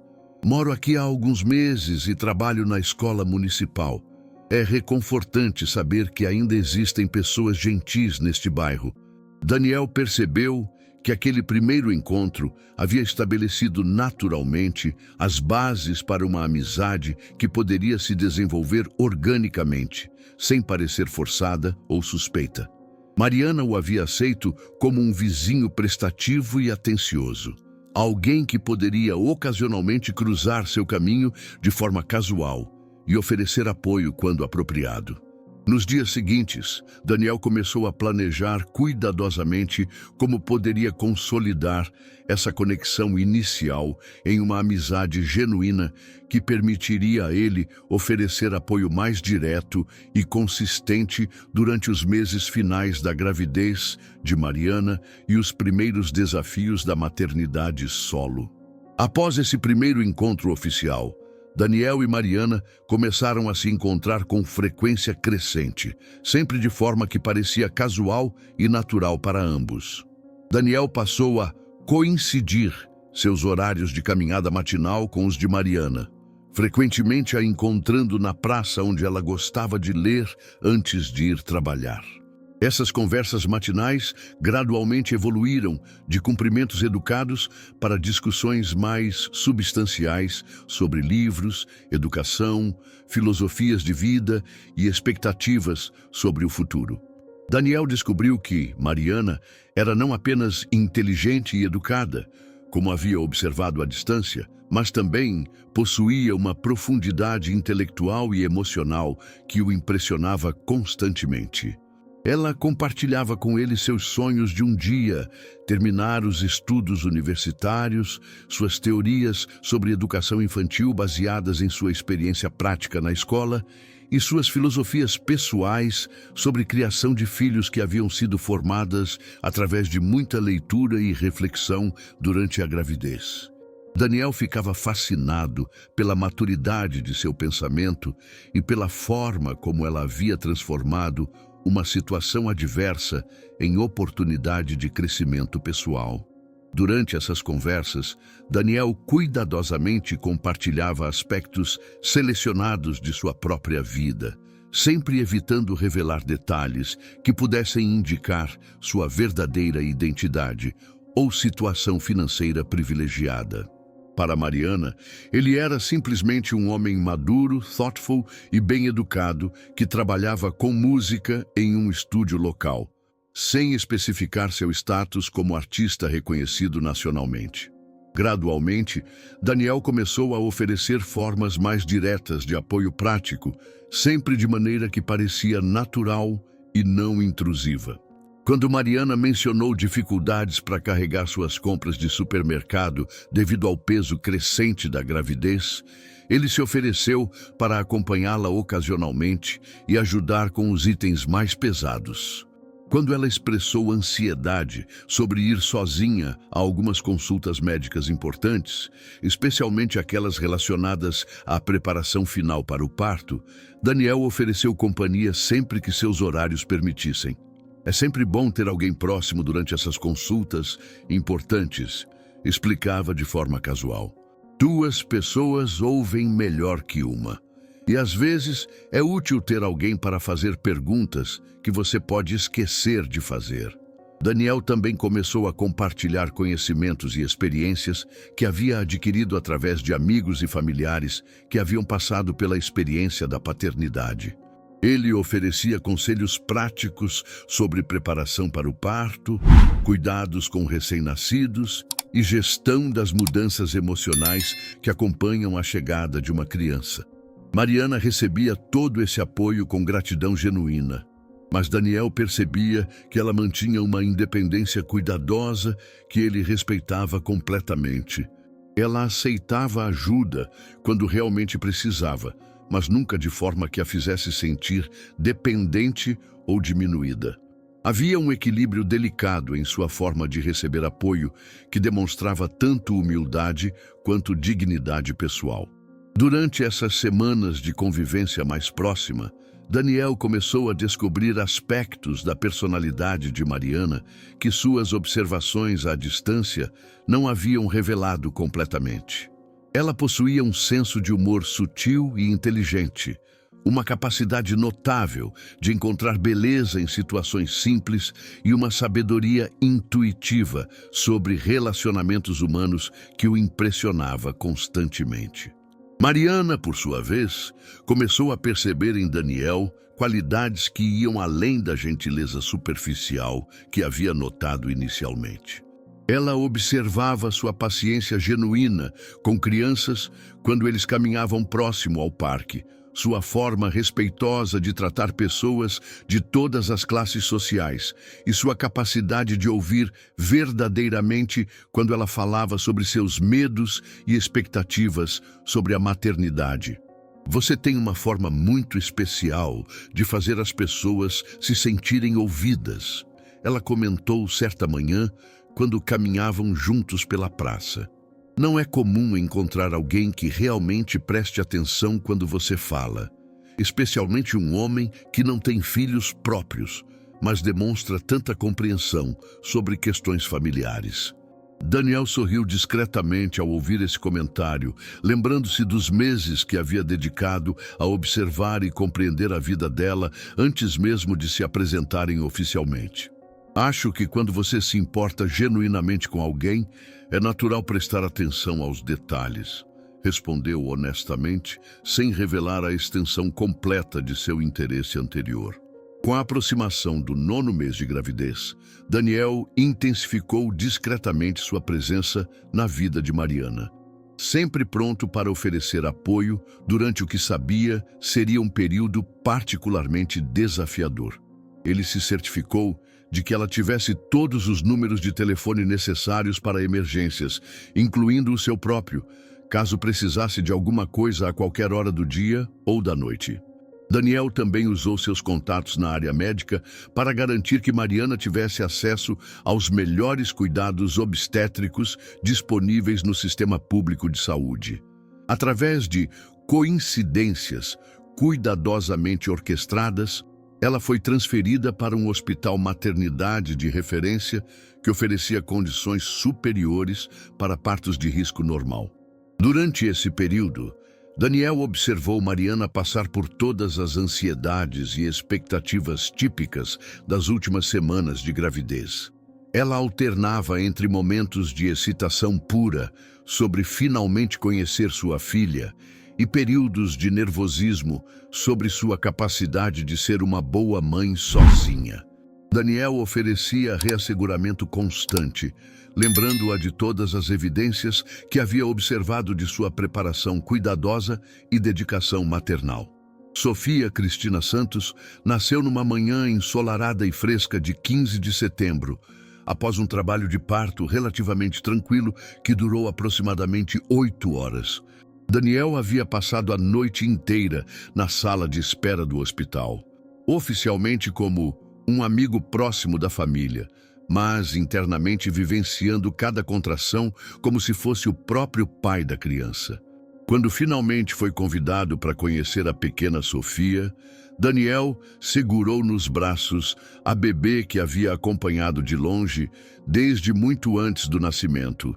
Moro aqui há alguns meses e trabalho na escola municipal. É reconfortante saber que ainda existem pessoas gentis neste bairro. Daniel percebeu que aquele primeiro encontro havia estabelecido naturalmente as bases para uma amizade que poderia se desenvolver organicamente, sem parecer forçada ou suspeita. Mariana o havia aceito como um vizinho prestativo e atencioso, alguém que poderia ocasionalmente cruzar seu caminho de forma casual e oferecer apoio quando apropriado. Nos dias seguintes, Daniel começou a planejar cuidadosamente como poderia consolidar essa conexão inicial em uma amizade genuína que permitiria a ele oferecer apoio mais direto e consistente durante os meses finais da gravidez de Mariana e os primeiros desafios da maternidade solo. Após esse primeiro encontro oficial, Daniel e Mariana começaram a se encontrar com frequência crescente, sempre de forma que parecia casual e natural para ambos. Daniel passou a coincidir seus horários de caminhada matinal com os de Mariana, frequentemente a encontrando na praça onde ela gostava de ler antes de ir trabalhar. Essas conversas matinais gradualmente evoluíram de cumprimentos educados para discussões mais substanciais sobre livros, educação, filosofias de vida e expectativas sobre o futuro. Daniel descobriu que Mariana era não apenas inteligente e educada, como havia observado à distância, mas também possuía uma profundidade intelectual e emocional que o impressionava constantemente. Ela compartilhava com ele seus sonhos de um dia terminar os estudos universitários, suas teorias sobre educação infantil baseadas em sua experiência prática na escola e suas filosofias pessoais sobre criação de filhos que haviam sido formadas através de muita leitura e reflexão durante a gravidez. Daniel ficava fascinado pela maturidade de seu pensamento e pela forma como ela havia transformado uma situação adversa em oportunidade de crescimento pessoal. Durante essas conversas, Daniel cuidadosamente compartilhava aspectos selecionados de sua própria vida, sempre evitando revelar detalhes que pudessem indicar sua verdadeira identidade ou situação financeira privilegiada. Para Mariana, ele era simplesmente um homem maduro, thoughtful e bem educado que trabalhava com música em um estúdio local, sem especificar seu status como artista reconhecido nacionalmente. Gradualmente, Daniel começou a oferecer formas mais diretas de apoio prático, sempre de maneira que parecia natural e não intrusiva. Quando Mariana mencionou dificuldades para carregar suas compras de supermercado devido ao peso crescente da gravidez, ele se ofereceu para acompanhá-la ocasionalmente e ajudar com os itens mais pesados. Quando ela expressou ansiedade sobre ir sozinha a algumas consultas médicas importantes, especialmente aquelas relacionadas à preparação final para o parto, Daniel ofereceu companhia sempre que seus horários permitissem. É sempre bom ter alguém próximo durante essas consultas importantes, explicava de forma casual. Duas pessoas ouvem melhor que uma. E às vezes é útil ter alguém para fazer perguntas que você pode esquecer de fazer. Daniel também começou a compartilhar conhecimentos e experiências que havia adquirido através de amigos e familiares que haviam passado pela experiência da paternidade. Ele oferecia conselhos práticos sobre preparação para o parto, cuidados com recém-nascidos e gestão das mudanças emocionais que acompanham a chegada de uma criança. Mariana recebia todo esse apoio com gratidão genuína, mas Daniel percebia que ela mantinha uma independência cuidadosa que ele respeitava completamente. Ela aceitava ajuda quando realmente precisava, mas nunca de forma que a fizesse sentir dependente ou diminuída. Havia um equilíbrio delicado em sua forma de receber apoio, que demonstrava tanto humildade quanto dignidade pessoal. Durante essas semanas de convivência mais próxima, Daniel começou a descobrir aspectos da personalidade de Mariana que suas observações à distância não haviam revelado completamente. Ela possuía um senso de humor sutil e inteligente, uma capacidade notável de encontrar beleza em situações simples e uma sabedoria intuitiva sobre relacionamentos humanos que o impressionava constantemente. Mariana, por sua vez, começou a perceber em Daniel qualidades que iam além da gentileza superficial que havia notado inicialmente. Ela observava sua paciência genuína com crianças quando eles caminhavam próximo ao parque, sua forma respeitosa de tratar pessoas de todas as classes sociais e sua capacidade de ouvir verdadeiramente quando ela falava sobre seus medos e expectativas sobre a maternidade. Você tem uma forma muito especial de fazer as pessoas se sentirem ouvidas, ela comentou certa manhã quando caminhavam juntos pela praça. Não é comum encontrar alguém que realmente preste atenção quando você fala, especialmente um homem que não tem filhos próprios, mas demonstra tanta compreensão sobre questões familiares. Daniel sorriu discretamente ao ouvir esse comentário, lembrando-se dos meses que havia dedicado a observar e compreender a vida dela antes mesmo de se apresentarem oficialmente. Acho que quando você se importa genuinamente com alguém, é natural prestar atenção aos detalhes, respondeu honestamente, sem revelar a extensão completa de seu interesse anterior. Com a aproximação do 9º mês de gravidez, Daniel intensificou discretamente sua presença na vida de Mariana, sempre pronto para oferecer apoio durante o que sabia seria um período particularmente desafiador. Ele se certificou de que ela tivesse todos os números de telefone necessários para emergências, incluindo o seu próprio, caso precisasse de alguma coisa a qualquer hora do dia ou da noite. Daniel também usou seus contatos na área médica para garantir que Mariana tivesse acesso aos melhores cuidados obstétricos disponíveis no sistema público de saúde. Através de coincidências cuidadosamente orquestradas, ela foi transferida para um hospital maternidade de referência que oferecia condições superiores para partos de risco normal. Durante esse período, Daniel observou Mariana passar por todas as ansiedades e expectativas típicas das últimas semanas de gravidez. Ela alternava entre momentos de excitação pura sobre finalmente conhecer sua filha e períodos de nervosismo sobre sua capacidade de ser uma boa mãe sozinha. Daniel oferecia reasseguramento constante, lembrando-a de todas as evidências que havia observado de sua preparação cuidadosa e dedicação maternal. Sofia Cristina Santos nasceu numa manhã ensolarada e fresca de 15 de setembro, após um trabalho de parto relativamente tranquilo que durou aproximadamente 8 horas. Daniel havia passado a noite inteira na sala de espera do hospital, oficialmente como um amigo próximo da família, mas internamente vivenciando cada contração como se fosse o próprio pai da criança. Quando finalmente foi convidado para conhecer a pequena Sofia, Daniel segurou nos braços a bebê que havia acompanhado de longe desde muito antes do nascimento,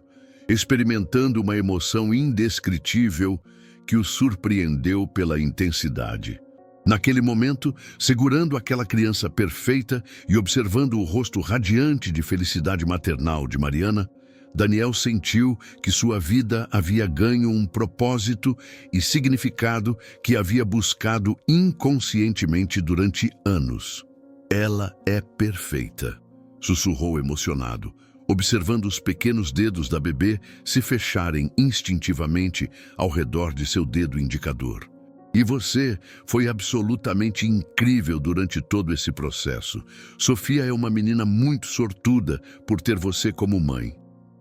experimentando uma emoção indescritível que o surpreendeu pela intensidade. Naquele momento, segurando aquela criança perfeita e observando o rosto radiante de felicidade maternal de Mariana, Daniel sentiu que sua vida havia ganho um propósito e significado que havia buscado inconscientemente durante anos. Ela é perfeita, sussurrou emocionado, observando os pequenos dedos da bebê se fecharem instintivamente ao redor de seu dedo indicador. E você foi absolutamente incrível durante todo esse processo. Sofia é uma menina muito sortuda por ter você como mãe.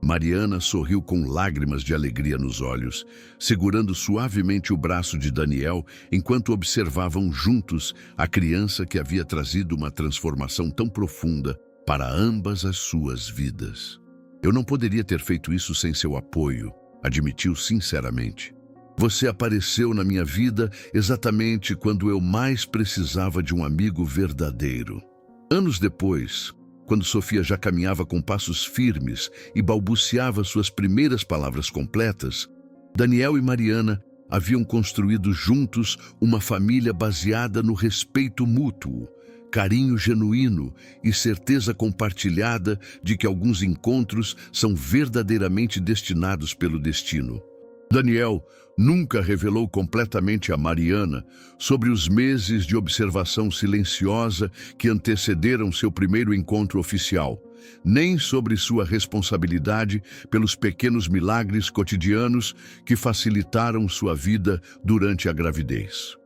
Mariana sorriu com lágrimas de alegria nos olhos, segurando suavemente o braço de Daniel enquanto observavam juntos a criança que havia trazido uma transformação tão profunda para ambas as suas vidas. Eu não poderia ter feito isso sem seu apoio, admitiu sinceramente. Você apareceu na minha vida exatamente quando eu mais precisava de um amigo verdadeiro. Anos depois, quando Sofia já caminhava com passos firmes e balbuciava suas primeiras palavras completas, Daniel e Mariana haviam construído juntos uma família baseada no respeito mútuo, carinho genuíno e certeza compartilhada de que alguns encontros são verdadeiramente destinados pelo destino. Daniel nunca revelou completamente a Mariana sobre os meses de observação silenciosa que antecederam seu primeiro encontro oficial, nem sobre sua responsabilidade pelos pequenos milagres cotidianos que facilitaram sua vida durante a gravidez.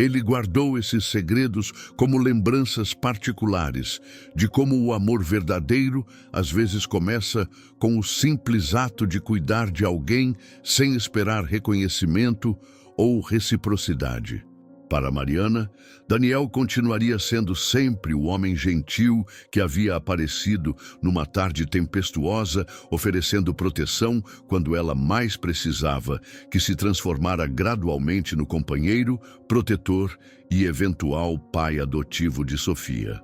Ele guardou esses segredos como lembranças particulares de como o amor verdadeiro às vezes começa com o simples ato de cuidar de alguém sem esperar reconhecimento ou reciprocidade. Para Mariana, Daniel continuaria sendo sempre o homem gentil que havia aparecido numa tarde tempestuosa, oferecendo proteção quando ela mais precisava, que se transformara gradualmente no companheiro, protetor e eventual pai adotivo de Sofia.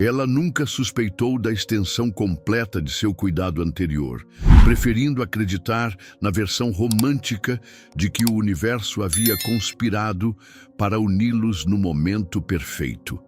Ela nunca suspeitou da extensão completa de seu cuidado anterior, preferindo acreditar na versão romântica de que o universo havia conspirado para uni-los no momento perfeito.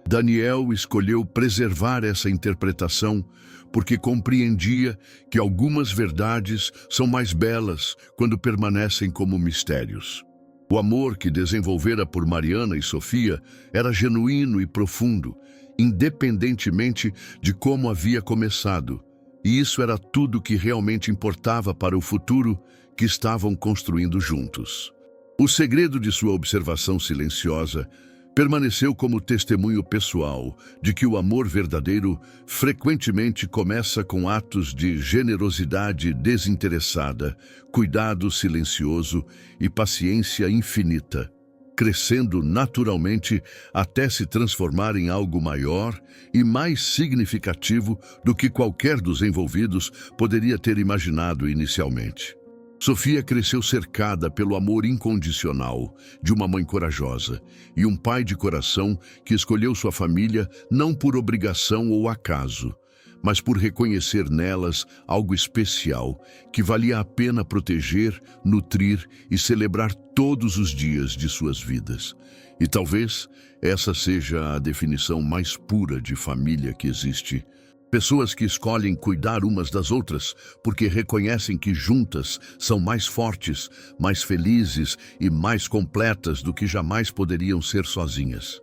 Daniel escolheu preservar essa interpretação porque compreendia que algumas verdades são mais belas quando permanecem como mistérios. O amor que desenvolvera por Mariana e Sofia era genuíno e profundo, independentemente de como havia começado, e isso era tudo que realmente importava para o futuro que estavam construindo juntos. O segredo de sua observação silenciosa permaneceu como testemunho pessoal de que o amor verdadeiro frequentemente começa com atos de generosidade desinteressada, cuidado silencioso e paciência infinita, crescendo naturalmente até se transformar em algo maior e mais significativo do que qualquer dos envolvidos poderia ter imaginado inicialmente. Sofia cresceu cercada pelo amor incondicional de uma mãe corajosa e um pai de coração que escolheu sua família não por obrigação ou acaso, mas por reconhecer nelas algo especial que valia a pena proteger, nutrir e celebrar todos os dias de suas vidas. E talvez essa seja a definição mais pura de família que existe. Pessoas que escolhem cuidar umas das outras porque reconhecem que juntas são mais fortes, mais felizes e mais completas do que jamais poderiam ser sozinhas.